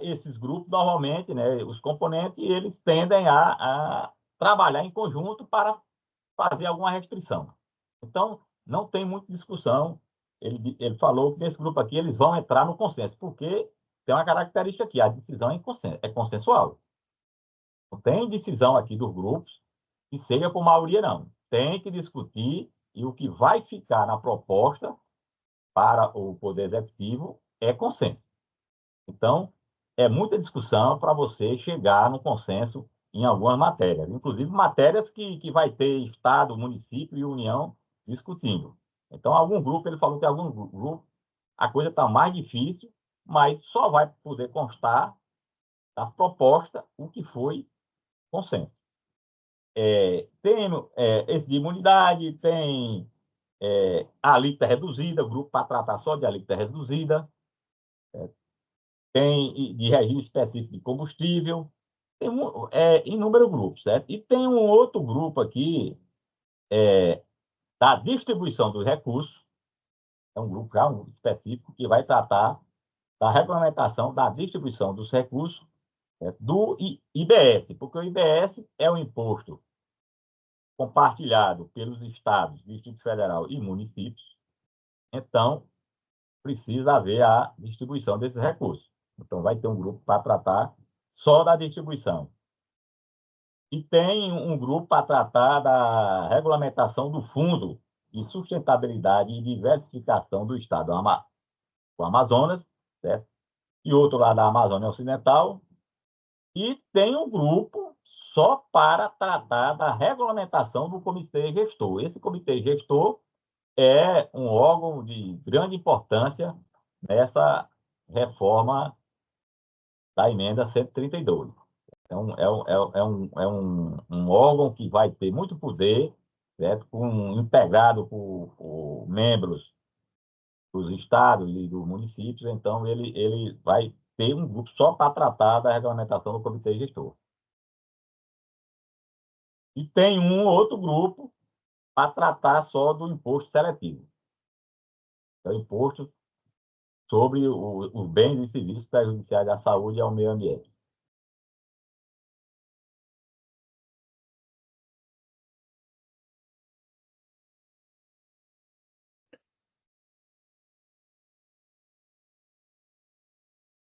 esses grupos, normalmente, né, os componentes, eles tendem a trabalhar em conjunto para fazer alguma restrição. Então, não tem muita discussão. Ele falou que nesse grupo aqui eles vão entrar no consenso, porque tem uma característica aqui, a decisão é consensual. Não tem decisão aqui dos grupos que seja por maioria, não. Tem que discutir, e o que vai ficar na proposta para o Poder Executivo é consenso. Então, é muita discussão para você chegar no consenso em algumas matérias, inclusive matérias que vai ter Estado, município e União discutindo. Então, algum grupo, ele falou que algum grupo, a coisa está mais difícil, mas só vai poder constar das propostas o que foi consenso. Tem esse de imunidade, tem a alíquota reduzida, o grupo para tratar só de alíquota reduzida, tem de regime específico de combustível, Tem inúmeros grupos, certo? E tem um outro grupo aqui, da distribuição dos recursos, é um grupo já específico, que vai tratar da regulamentação da distribuição dos recursos, certo? Do IBS, porque o IBS é um imposto compartilhado pelos estados, Distrito Federal e municípios, então precisa haver a distribuição desses recursos. Então, vai ter um grupo para tratar só da distribuição. E tem um grupo para tratar da regulamentação do Fundo de Sustentabilidade e Diversificação do Estado do Amazonas, certo? E outro lá da Amazônia Ocidental. E tem um grupo só para tratar da regulamentação do Comitê Gestor. Esse Comitê Gestor é um órgão de grande importância nessa reforma da emenda 132. É um órgão que vai ter muito poder, certo? Integrado por membros dos estados e dos municípios, então ele vai ter um grupo só para tratar da regulamentação do comitê gestor. E tem um outro grupo para tratar só do imposto seletivo. É o imposto sobre os bens e serviços prejudiciais à saúde e ao meio ambiente.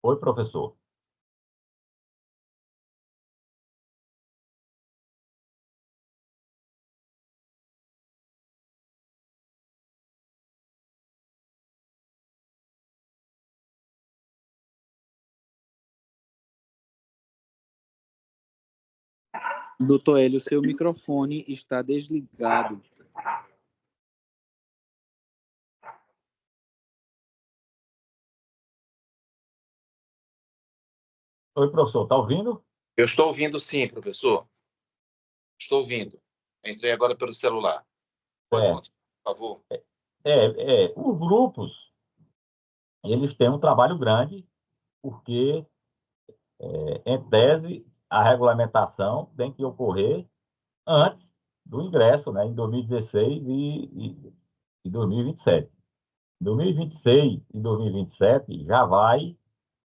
Oi, professor. Doutor Hélio, seu microfone está desligado. Oi, professor, está ouvindo? Eu estou ouvindo sim, professor. Estou ouvindo. Entrei agora pelo celular. Pode continuar, por favor. Os grupos, eles têm um trabalho grande, porque, em tese, a regulamentação tem que ocorrer antes do ingresso, né, em 2016 e 2027. Em 2026 e 2027 já vai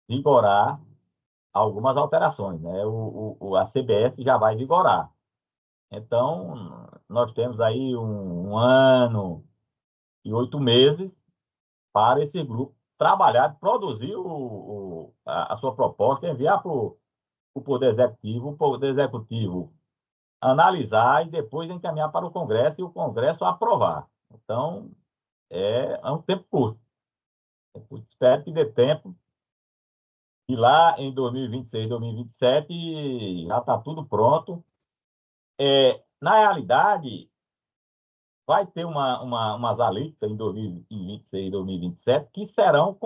vigorar algumas alterações, né? A CBS já vai vigorar. Então, nós temos aí um ano e 8 meses para esse grupo trabalhar, produzir a sua proposta, enviar para o Poder Executivo analisar e depois encaminhar para o Congresso e o Congresso aprovar. Então, é um tempo curto. Espero que dê tempo. E lá em 2026, 2027, já está tudo pronto. Na realidade, vai ter umas alíquotas em 2026 e 2027 que serão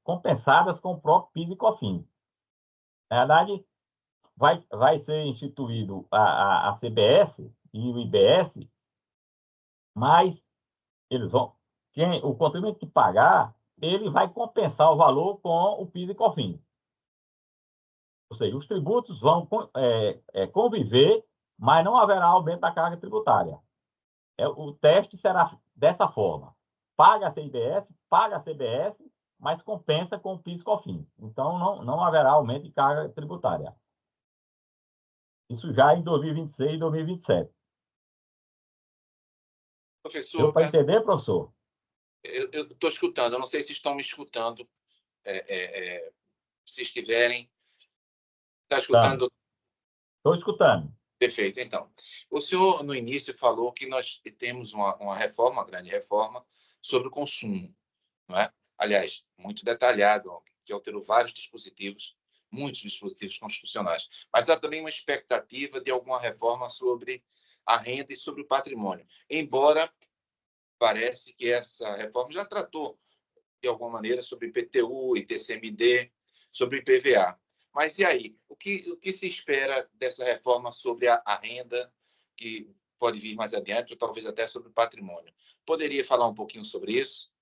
compensadas com o próprio PIS e COFINS. Na verdade, vai ser instituído a CBS e o IBS, mas o contribuinte que pagar, ele vai compensar o valor com o PIS e COFINS. Ou seja, os tributos vão conviver, mas não haverá aumento da carga tributária. O teste será dessa forma. Paga a CIBS, paga a CBS, mas compensa com o PIS e COFINS. Então, não haverá aumento de carga tributária. Isso já em 2026 e 2027. Professor, Deu para entender, professor? eu estou escutando. Eu não sei se estão me escutando. Se estiverem. Está escutando? Estou escutando. Perfeito. Então, o senhor, no início, falou que nós temos uma reforma, uma grande reforma, sobre o consumo, não é? Aliás, muito detalhado, que alterou vários dispositivos, muitos dispositivos constitucionais. Mas há também uma expectativa de alguma reforma sobre a renda e sobre o patrimônio. Embora parece que essa reforma já tratou, de alguma maneira, sobre IPTU, ITCMD, sobre IPVA. Mas e aí? O que se espera dessa reforma sobre a renda, que pode vir mais adiante, ou talvez até sobre o patrimônio? Poderia falar um pouquinho sobre isso?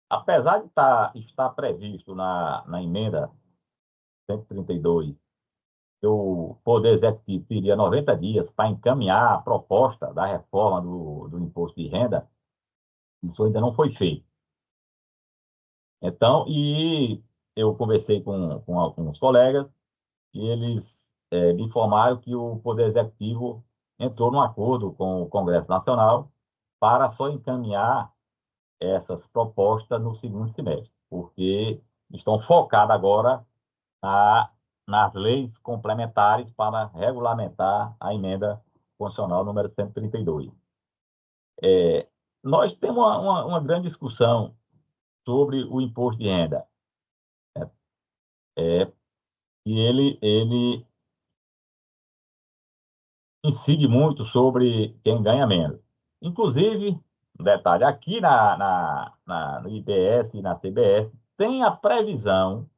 Apesar de estar previsto na emenda 132, o Poder Executivo teria 90 dias para encaminhar a proposta da reforma do imposto de renda, isso ainda não foi feito. Então, e eu conversei com alguns colegas e eles me informaram que o Poder Executivo entrou num acordo com o Congresso Nacional para só encaminhar essas propostas no segundo semestre, porque estão focados agora nas leis complementares para regulamentar a emenda constitucional número 132. Nós temos uma grande discussão sobre o imposto de renda. E ele incide muito sobre quem ganha menos. Inclusive, um detalhe, aqui no IBS e na CBS, tem a previsão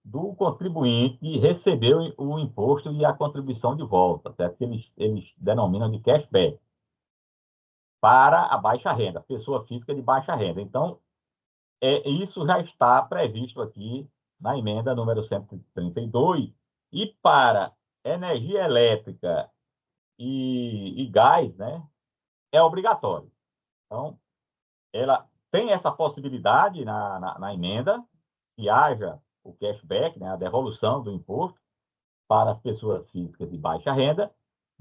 do contribuinte receber o imposto e a contribuição de volta, certo? Que eles denominam de cashback, para a baixa renda, pessoa física de baixa renda. Então, isso já está previsto aqui na emenda número 132, e para energia elétrica e gás, né, é obrigatório. Então, ela tem essa possibilidade na emenda, que haja o cashback, né, a devolução do imposto para as pessoas físicas de baixa renda,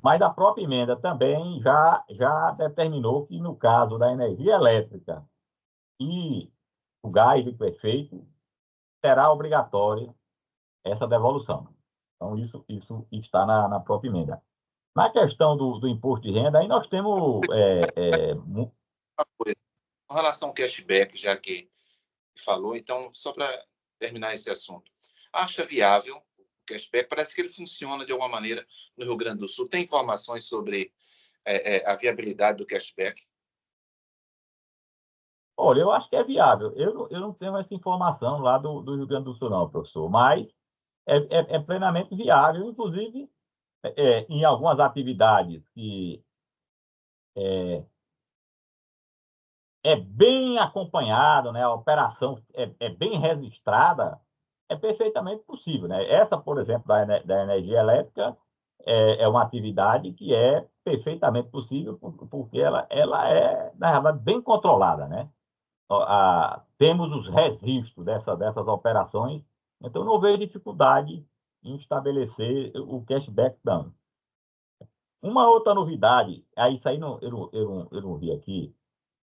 mas a própria emenda também já determinou que, no caso da energia elétrica e o gás liquefeito, será obrigatória essa devolução. Então, isso está na própria emenda. Na questão do imposto de renda, aí nós temos... Com relação ao cashback, já que falou, então, só para terminar esse assunto, acha viável o cashback? Parece que ele funciona de alguma maneira no Rio Grande do Sul. Tem informações sobre a viabilidade do cashback? Olha, eu acho que é viável. Eu não tenho essa informação lá do Rio Grande do Sul, não, professor, mas é plenamente viável, inclusive em algumas atividades que é bem acompanhado, né? A operação é bem registrada, é perfeitamente possível, né? Essa, por exemplo, da energia elétrica, é uma atividade que é perfeitamente possível, porque ela é, na verdade, bem controlada, né? Temos os registros dessas operações, então não vejo dificuldade em estabelecer o cashback, não. Uma outra novidade, isso aí eu não vi aqui,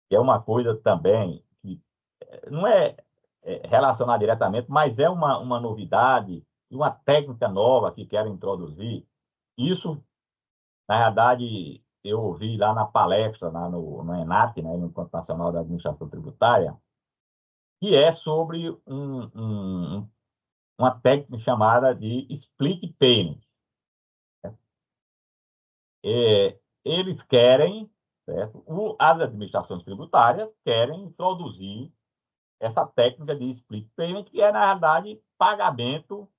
que é uma coisa também que não é relacionada diretamente, mas é uma novidade e uma técnica nova que querem introduzir. Isso, na verdade, eu ouvi lá na palestra, no ENAT, né, no Encontro Nacional da Administração Tributária, que é sobre uma técnica chamada de split payment. Eles querem, certo? As administrações tributárias querem introduzir essa técnica de split payment, que é, na verdade, pagamento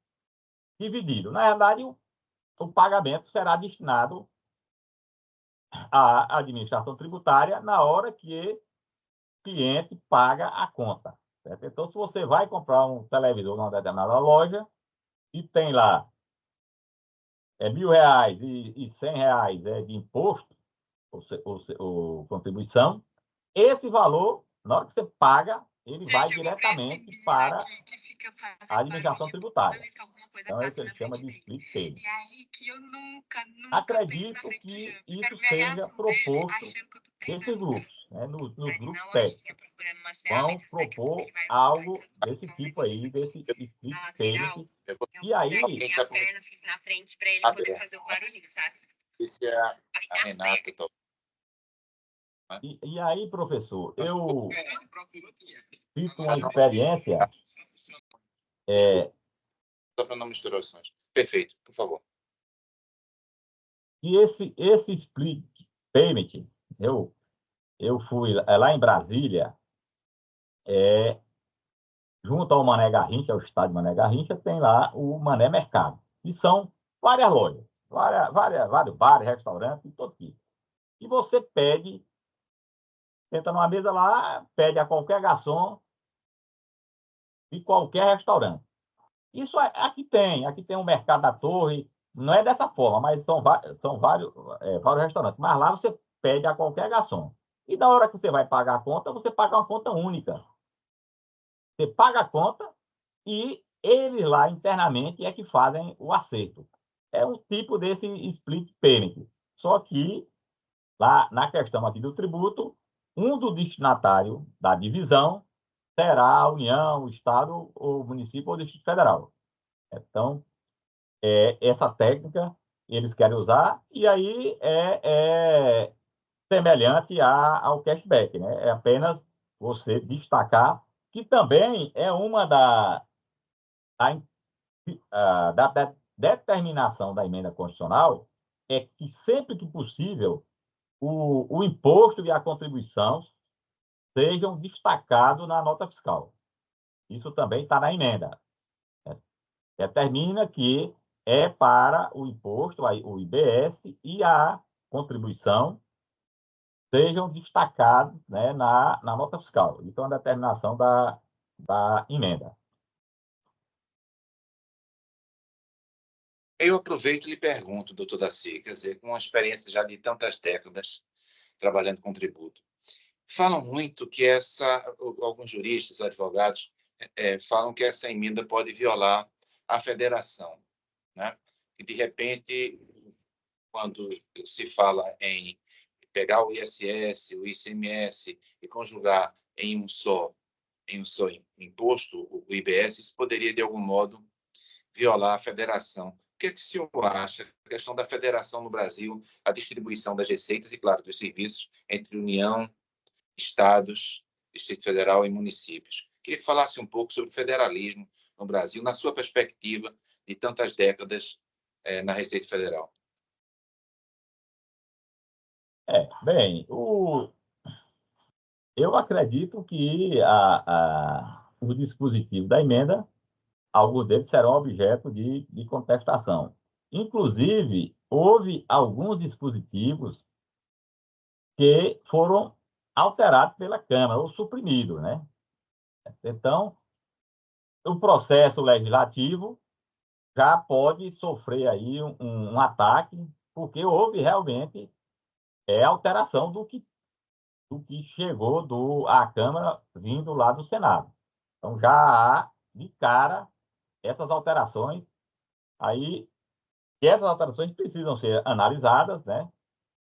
dividido. Na verdade, o pagamento será destinado à administração tributária na hora que o cliente paga a conta. Certo? Então, se você vai comprar um televisor numa determinada loja e tem lá R$ 1.000 e R$ 100 de imposto, ou contribuição, esse valor, na hora que você paga, ele vai diretamente para a administração tributária. Então, é o que ele chama de split payment. Acredito que isso seja proposto nesses grupos, né, nos grupos técnicos. Vão propor algo desse tipo aí, desse split payment. E aí... Alguém tá na frente para ele poder fazer o barulhinho, sabe? Esse é a Renata. E aí, professor, eu fiz uma experiência... Só para não misturar os sons. Perfeito, por favor. E esse split payment, eu fui lá em Brasília, junto ao Mané Garrincha, ao estádio Mané Garrincha, tem lá o Mané Mercado. E são várias lojas, vários bares, restaurantes, e todo tipo. E você pede, senta numa mesa lá, pede a qualquer garçom de qualquer restaurante. Isso aqui tem o Mercado da Torre, não é dessa forma, mas são vários restaurantes. Mas lá você pede a qualquer garçom. E na hora que você vai pagar a conta, você paga uma conta única. Você paga a conta e eles lá internamente é que fazem o acerto. É um tipo desse split payment. Só que, lá na questão aqui do tributo, um do destinatário da divisão será a União, o Estado, o município ou o Distrito Federal. Então, essa técnica eles querem usar, e aí é semelhante ao cashback, né? É apenas você destacar que também é uma da determinação da emenda constitucional, é que sempre que possível o imposto e a contribuição sejam destacados na nota fiscal. Isso também está na emenda. Determina que é para o imposto, o IBS e a contribuição sejam destacados, né, na nota fiscal. Então, a determinação da emenda. Eu aproveito e lhe pergunto, doutor Daci, quer dizer, com uma experiência já de tantas décadas trabalhando com tributo, falam muito que alguns juristas, advogados, falam que essa emenda pode violar a federação, né? E, de repente, quando se fala em pegar o ISS, o ICMS e conjugar em um só imposto, o IBS, isso poderia, de algum modo, violar a federação. O que é que o senhor acha? A questão da federação no Brasil, a distribuição das receitas e, claro, dos serviços entre União, estados, Distrito Federal e municípios. Queria que falasse um pouco sobre o federalismo no Brasil, na sua perspectiva de tantas décadas na Receita Federal. Bem, eu acredito que o dispositivo da emenda, alguns deles serão objeto de contestação. Inclusive, houve alguns dispositivos que foram alterados pela Câmara ou suprimidos, né? Então, o processo legislativo já pode sofrer aí um ataque, porque houve realmente alteração do que chegou à Câmara vindo lá do Senado. Então, já há, de cara, essas alterações aí, e essas alterações precisam ser analisadas, né?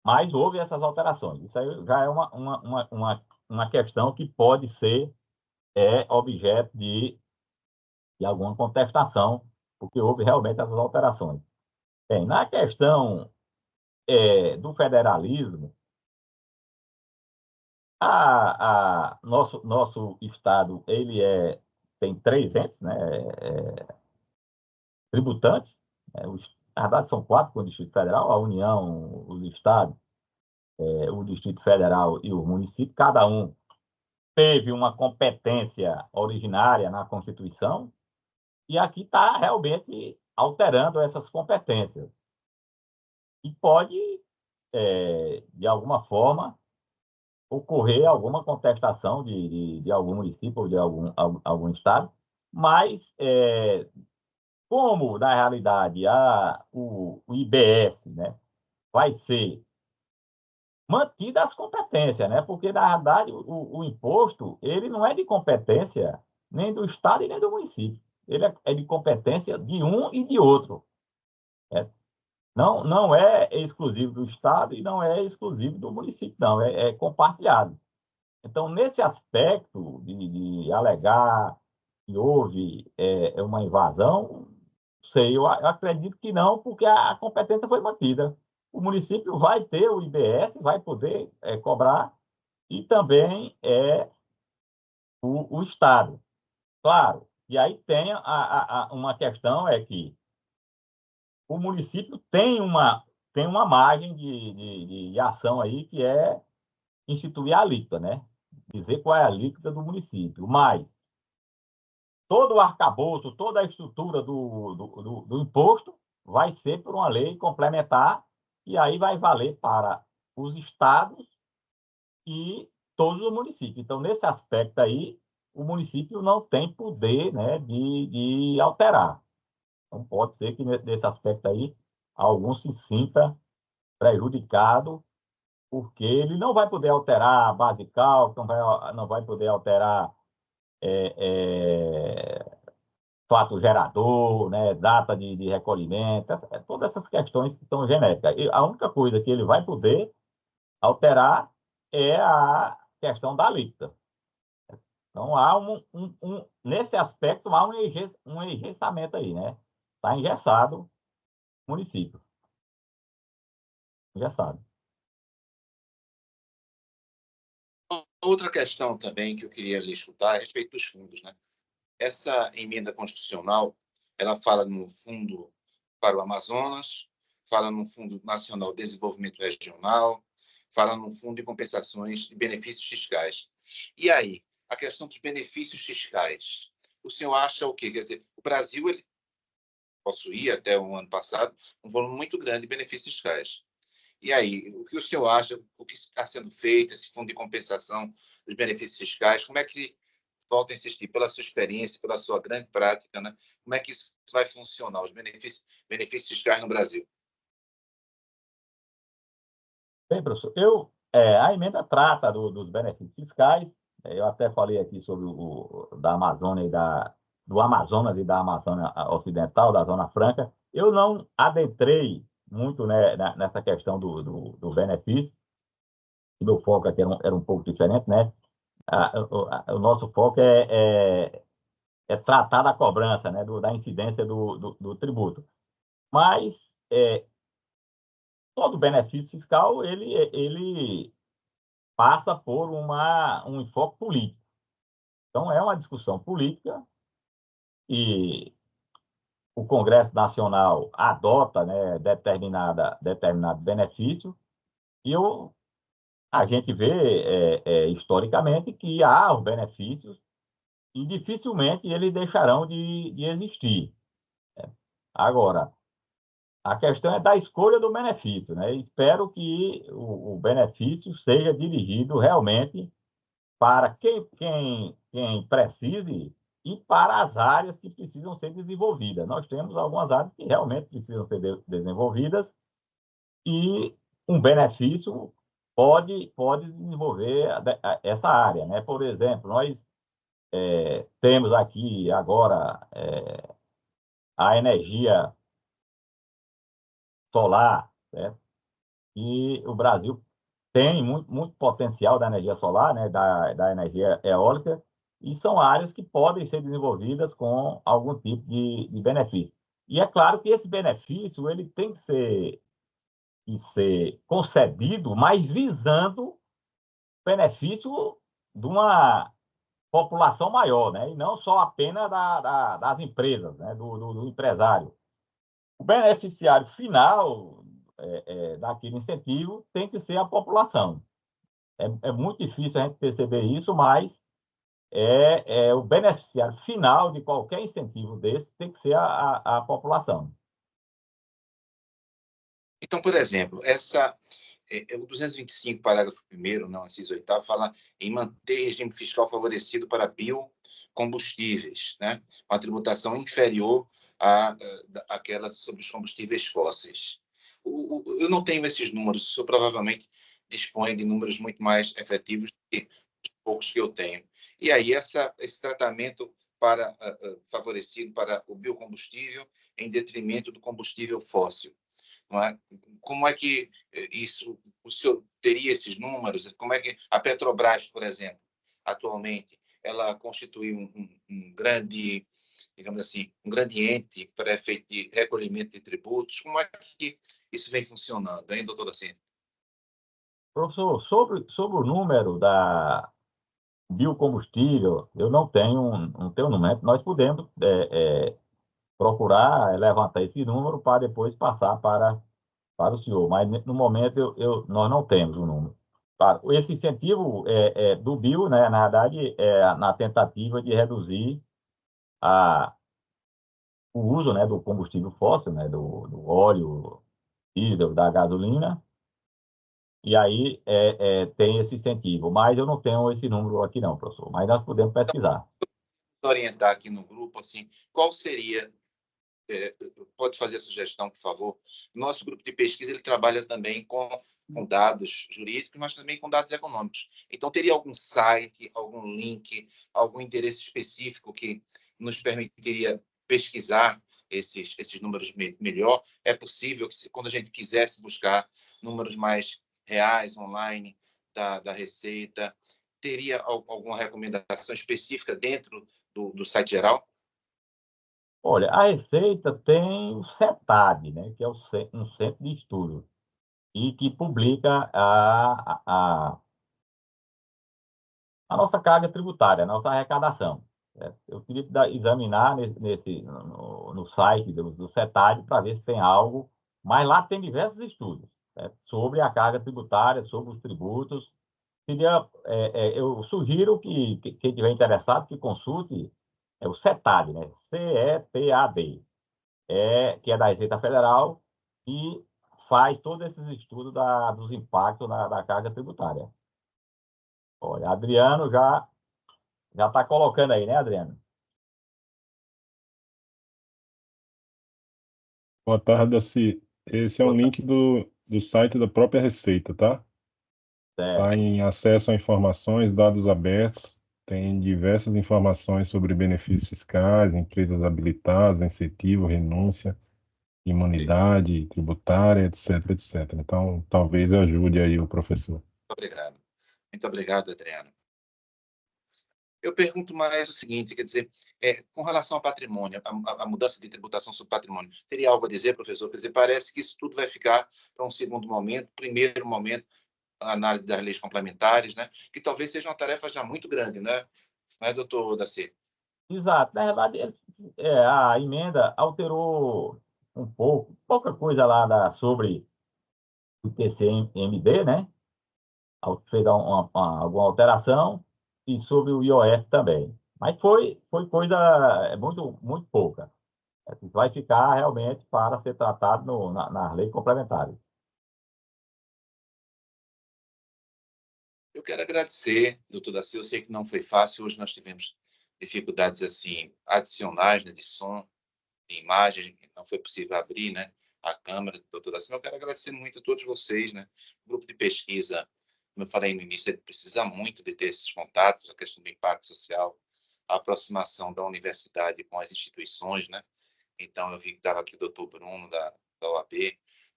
Mas houve essas alterações. Isso aí já é uma questão que pode ser objeto de alguma contestação, porque houve realmente essas alterações. Bem, na questão do federalismo, nosso Estado ele tem 3 entes, né, tributantes, né, na verdade são 4 com o Distrito Federal, a União, o Estado, o Distrito Federal e o município, cada um teve uma competência originária na Constituição, e aqui está realmente alterando essas competências. E pode, de alguma forma, ocorrer alguma contestação de algum município ou de algum estado, mas, como, na realidade, o IBS, né, vai ser mantida as competências, né? Porque, na verdade, o imposto ele não é de competência nem do Estado e nem do município. Ele é de competência de um e de outro. Né? Não é exclusivo do Estado e não é exclusivo do município, não. É compartilhado. Então, nesse aspecto de alegar que houve uma invasão, sei, eu acredito que não, porque a competência foi mantida. O município vai ter o IBS, vai poder cobrar, e também o Estado. Claro, e aí tem uma questão, é que o município tem uma margem de ação aí, que é instituir a alíquota, né? Dizer qual é a alíquota do município. Mas todo o arcabouço, toda a estrutura do imposto vai ser por uma lei complementar, e aí vai valer para os estados e todos os municípios. Então, nesse aspecto aí, o município não tem poder, né, de alterar. Então, pode ser que nesse aspecto aí, algum se sinta prejudicado, porque ele não vai poder alterar a base de cálculo, não vai poder alterar fato gerador, né, data de recolhimento, todas essas questões que são genéricas. E a única coisa que ele vai poder alterar é a questão da alíquota. Então, há nesse aspecto, há um engessamento aí, né? Está engessado o município. Engessado. Outra questão também que eu queria lhe escutar é a respeito dos fundos, né? Essa emenda constitucional, ela fala no fundo para o Amazonas, fala no Fundo Nacional de Desenvolvimento Regional, fala no Fundo de Compensações de Benefícios Fiscais. E aí, a questão dos benefícios fiscais, o senhor acha o quê? Quer dizer, o Brasil ele possuía até o ano passado um volume muito grande de benefícios fiscais. E aí, o que o senhor acha, o que está sendo feito, esse fundo de compensação dos benefícios fiscais, como é que, volto a insistir, pela sua experiência, pela sua grande prática, né, como é que isso vai funcionar, os benefícios fiscais no Brasil? Bem, professor, a emenda trata dos benefícios fiscais, eu até falei aqui sobre o da Amazônia do Amazonas e da Amazônia Ocidental, da Zona Franca. Eu não adentrei muito, né, nessa questão do benefício. O meu foco aqui era um pouco diferente, né? O nosso foco é tratar da cobrança, né, da incidência do tributo. Mas todo benefício fiscal, ele passa por um enfoque político. Então, é uma discussão política e o Congresso Nacional adota, né, determinado benefício e a gente vê, historicamente, que há os benefícios e dificilmente eles deixarão de existir. Agora, a questão é da escolha do benefício, né? Espero que o benefício seja dirigido realmente para quem precise e para as áreas que precisam ser desenvolvidas. Nós temos algumas áreas que realmente precisam ser desenvolvidas e um benefício pode desenvolver essa área, né? Por exemplo, nós temos aqui agora a energia solar, certo? E o Brasil tem muito potencial da energia solar, né, da energia eólica, e são áreas que podem ser desenvolvidas com algum tipo de benefício. E é claro que esse benefício ele tem que ser concedido, mas visando benefício de uma população maior, né, e não só apenas das empresas, né, do empresário. O beneficiário final daquele incentivo tem que ser a população. É muito difícil a gente perceber isso, mas o beneficiário final de qualquer incentivo desse tem que ser a população. Então, por exemplo, o 225, parágrafo 1º, não, inciso 8º, fala em manter regime fiscal favorecido para biocombustíveis, né? Uma tributação inferior àquela sobre os combustíveis fósseis. Eu não tenho esses números, o senhor provavelmente dispõe de números muito mais efetivos do que os poucos que eu tenho. E aí, esse tratamento favorecido para o biocombustível em detrimento do combustível fóssil. Não é? Como é que o senhor teria esses números? Como é que a Petrobras, por exemplo, atualmente, ela constitui um grande, digamos assim, um grande ente para efeito de recolhimento de tributos? Como é que isso vem funcionando, hein, doutora Cíntia? Professor, sobre o número da biocombustível, eu não tenho número. Nós podemos procurar levantar esse número para depois passar para o senhor, mas no momento nós não temos o número. Claro, esse incentivo do bio, né, na verdade, na tentativa de reduzir o uso, né, do combustível fóssil, né, do óleo, diesel, da gasolina, E aí tem esse incentivo. Mas eu não tenho esse número aqui não, professor. Mas nós podemos pesquisar. Orientar aqui no grupo, assim, qual seria, pode fazer a sugestão, por favor. Nosso grupo de pesquisa, ele trabalha também com dados jurídicos, mas também com dados econômicos. Então, teria algum site, algum link, algum endereço específico que nos permitiria pesquisar esses números melhor? É possível que, quando a gente quisesse buscar números mais reais, online, da Receita, teria alguma recomendação específica dentro do site geral? Olha, a Receita tem o CETAD, né, que é um centro de estudo, e que publica a nossa carga tributária, a nossa arrecadação. Eu queria examinar no site do CETAD para ver se tem algo, mas lá tem diversos estudos, sobre a carga tributária, sobre os tributos. Eu sugiro que quem estiver interessado que consulte o CETAD, né? CETAD, que é da Receita Federal e faz todos esses estudos dos impactos da carga tributária. Olha, Adriano já está colocando aí, né, Adriano? Boa tarde, Daci. Esse é um link do site da própria Receita, tá? Está em acesso a informações, dados abertos, tem diversas informações sobre benefícios fiscais, empresas habilitadas, incentivo, renúncia, imunidade tributária, etc, etc. Então, talvez ajude aí o professor. Muito obrigado. Muito obrigado, Adriano. Eu pergunto mais o seguinte, quer dizer, com relação ao patrimônio, a mudança de tributação sobre patrimônio, teria algo a dizer, professor? Quer dizer, parece que isso tudo vai ficar para um segundo momento, primeiro momento, a análise das leis complementares, né? Que talvez seja uma tarefa já muito grande, né? Não é, doutor Daci? Exato. Na verdade, a emenda alterou pouca coisa lá sobre o TCMD, né? Fez alguma alteração, e sobre o IOF também. Mas foi coisa muito, muito pouca. Vai ficar realmente para ser tratado nas leis complementares. Eu quero agradecer, doutor Daci, eu sei que não foi fácil, hoje nós tivemos dificuldades assim adicionais, né, de som, de imagem, não foi possível abrir, né, a câmera do doutor Daci, mas eu quero agradecer muito a todos vocês, né, o grupo de pesquisa, como eu falei no início, ele precisa muito de ter esses contatos, a questão do impacto social, a aproximação da universidade com as instituições, né, então eu vi que estava aqui o doutor Bruno da OAB,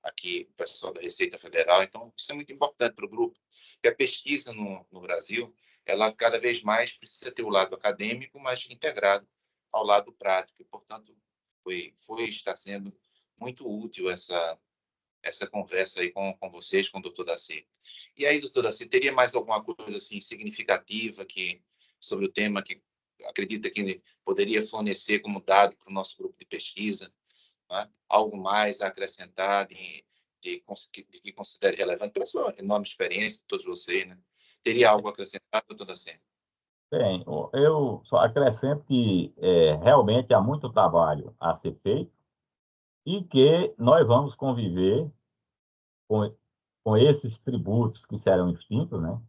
aqui o pessoal da Receita Federal, então isso é muito importante para o grupo, porque a pesquisa no Brasil, ela cada vez mais precisa ter o lado acadêmico, mas integrado ao lado prático, e, portanto, está sendo muito útil essa conversa aí com vocês, com o doutor Daci. E aí, doutor Daci, teria mais alguma coisa assim significativa sobre o tema que acredita que poderia fornecer como dado para o nosso grupo de pesquisa? Né? Algo mais a acrescentar que considere relevante pela sua enorme experiência, todos vocês, né? Teria algo a acrescentar, doutor Daci? Bem, eu só acrescento que realmente há muito trabalho a ser feito e que nós vamos conviver com esses tributos que serão extintos, né?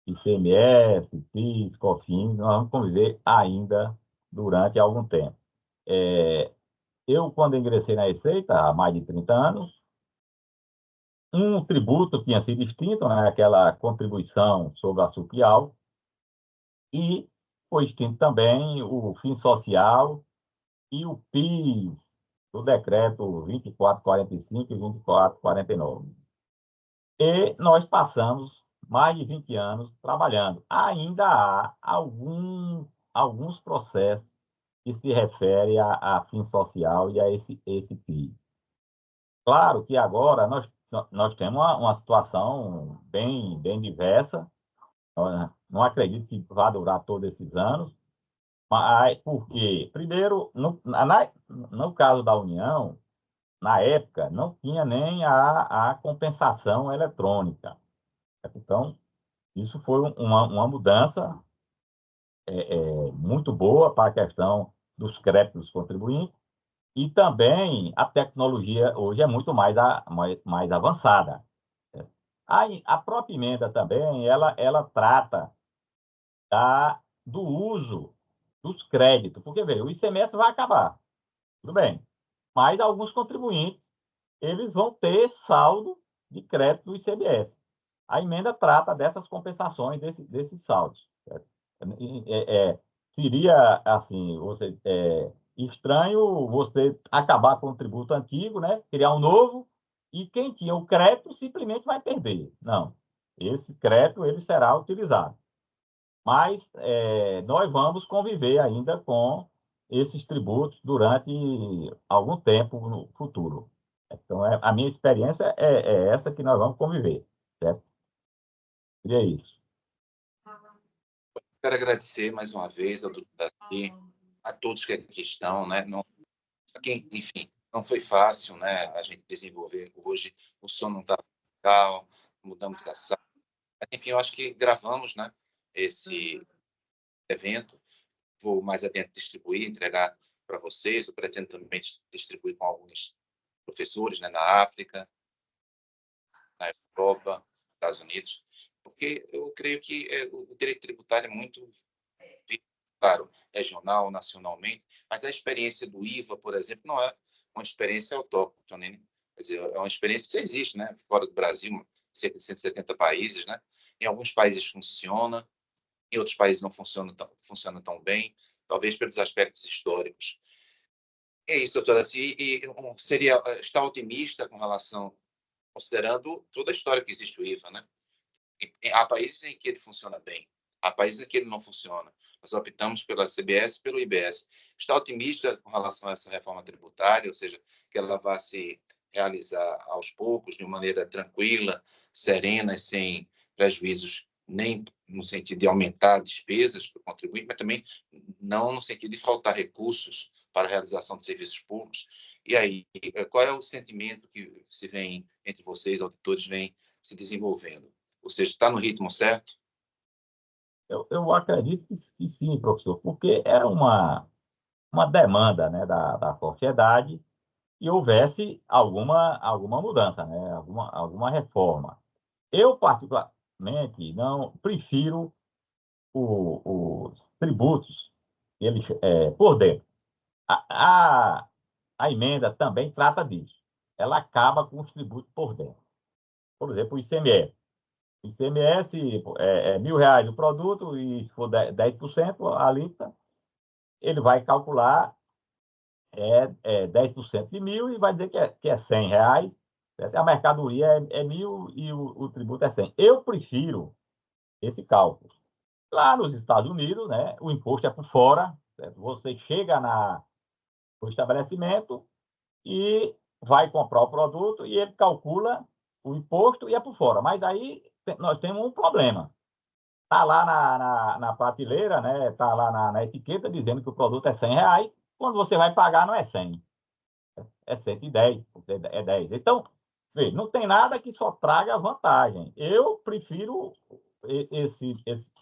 ICMS, PIS, COFINS, nós vamos conviver ainda durante algum tempo. Eu, quando ingressei na Receita, há mais de 30 anos, um tributo tinha sido extinto, né? Aquela contribuição sobre açúcar e álcool, e foi extinto também o FINS Social e o PIS, do decreto 2445 e 2449. E nós passamos mais de 20 anos trabalhando. Ainda há alguns processos que se referem a FINS Social e a esse PIS. Claro que agora nós temos uma situação bem diversa. Eu não acredito que vá durar todos esses anos, mas porque, primeiro, no caso da União, na época, não tinha nem a compensação eletrônica. Então, isso foi uma mudança muito boa para a questão dos créditos dos contribuintes, e também a tecnologia hoje é muito mais avançada. A própria emenda também, ela trata do uso dos créditos, porque, veja, o ICMS vai acabar, tudo bem, mas alguns contribuintes, eles vão ter saldo de crédito do ICMS. A emenda trata dessas compensações, desses saldos. Seria, assim, estranho você acabar com o tributo antigo, né? Criar um novo, e quem tinha o crédito simplesmente vai perder. Não, esse crédito ele será utilizado. Mas nós vamos conviver ainda com esses tributos durante algum tempo no futuro. Então, a minha experiência é essa que nós vamos conviver, certo? E é isso. Quero agradecer mais uma vez ao Dr. Daci, a todos que aqui estão, né? Enfim, não foi fácil, né? A gente desenvolver hoje, o som não está legal, mudamos da sala. Mas, enfim, eu acho que gravamos, né? Esse evento. Vou mais adiante distribuir, entregar para vocês. Eu pretendo também distribuir com alguns professores, né? Na África, na Europa, nos Estados Unidos, porque eu creio que o direito tributário é muito, claro, regional, nacionalmente, mas a experiência do IVA, por exemplo, não é uma experiência autóctone, né? Quer dizer, é uma experiência que existe, né? Fora do Brasil, cerca de 170 países, né? Em alguns países funciona, em outros países não funciona tão bem, talvez pelos aspectos históricos. É isso, doutora. Seria estar otimista com relação, considerando toda a história que existe o IVA, né? Há países em que ele funciona bem, há países em que ele não funciona. Nós optamos pela CBS, pelo IBS. Está otimista com relação a essa reforma tributária, ou seja, que ela vá se realizar aos poucos, de uma maneira tranquila, serena, sem prejuízos, nem no sentido de aumentar despesas para o contribuinte, mas também não no sentido de faltar recursos para a realização de serviços públicos. E aí, qual é o sentimento que se vem entre vocês, auditores, vem se desenvolvendo? Ou seja, está no ritmo certo? Eu acredito que sim, professor, porque era uma demanda, né, da sociedade que houvesse alguma mudança, né, alguma reforma. Eu, particularmente, não prefiro os tributos eles, por dentro. A emenda também trata disso. Ela acaba com os tributos por dentro. Por exemplo, o ICMS. ICMS é R$ 1.000 o produto e se for 10% a alíquota, ele vai calcular 10% de 1.000 e vai dizer que é R$ 100. Certo? A mercadoria é 1.000 e o tributo é 100. Eu prefiro esse cálculo. Lá nos Estados Unidos, né, o imposto é por fora. Certo? Você chega no estabelecimento e vai comprar o produto e ele calcula o imposto e é por fora. Mas aí nós temos um problema. Está lá na prateleira, né? Está lá na etiqueta dizendo que o produto é R$ 100. Quando você vai pagar, não é 100, é 110, é 10. Então, vê, não tem nada que só traga vantagem. Eu prefiro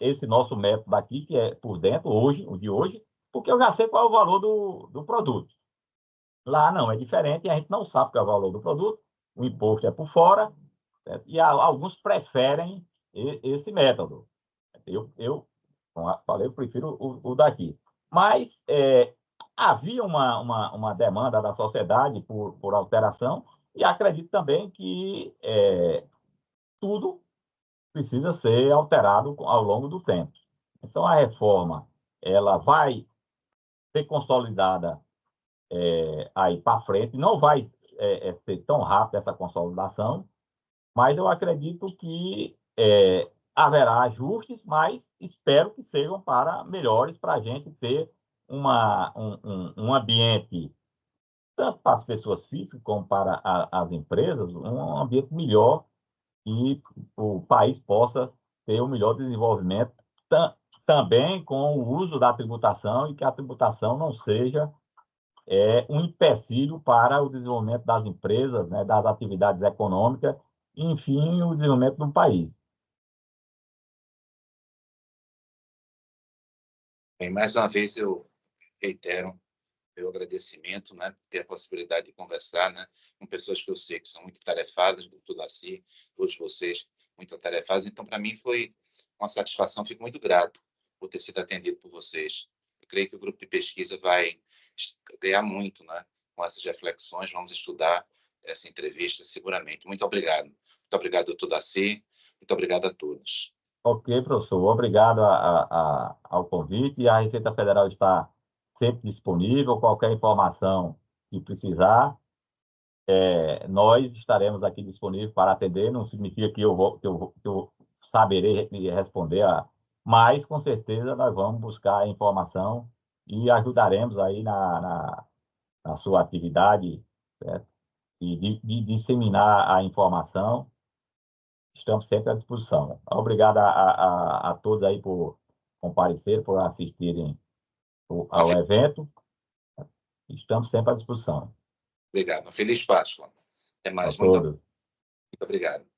esse nosso método aqui, que é por dentro, o de hoje, porque eu já sei qual é o valor do produto. Lá não, é diferente, a gente não sabe qual é o valor do produto, o imposto é por fora, certo? E alguns preferem esse método. Como eu falei, eu prefiro o daqui. Mas havia uma demanda da sociedade por alteração e acredito também que tudo precisa ser alterado ao longo do tempo. Então, a reforma ela vai ser consolidada aí para frente, não vai ser tão rápida essa consolidação, mas eu acredito que haverá ajustes, mas espero que sejam para melhores, para a gente ter um ambiente, tanto para as pessoas físicas como para as empresas, um ambiente melhor e o país possa ter um melhor desenvolvimento, também com o uso da tributação e que a tributação não seja um empecilho para o desenvolvimento das empresas, né, das atividades econômicas, e, enfim, o desenvolvimento do país. Bem, mais uma vez eu reitero meu agradecimento, né, por ter a possibilidade de conversar, né, com pessoas que eu sei que são muito tarefadas, doutor Daci, todos vocês muito atarefados. Então, para mim, foi uma satisfação. Fico muito grato por ter sido atendido por vocês. Eu creio que o grupo de pesquisa vai ganhar muito, né, com essas reflexões. Vamos estudar essa entrevista seguramente. Muito obrigado. Muito obrigado, doutor Daci. Muito obrigado a todos. Ok, professor. Obrigado ao convite. A Receita Federal está sempre disponível. Qualquer informação que precisar, nós estaremos aqui disponíveis para atender. Não significa que eu saberei responder, mas, com certeza, nós vamos buscar a informação e ajudaremos aí na sua atividade, certo? E de disseminar a informação. Estamos sempre à disposição. Obrigado a todos aí por comparecer, por assistirem ao evento. Estamos sempre à disposição. Obrigado. Uma feliz Páscoa. Até mais. A todos. Muito obrigado.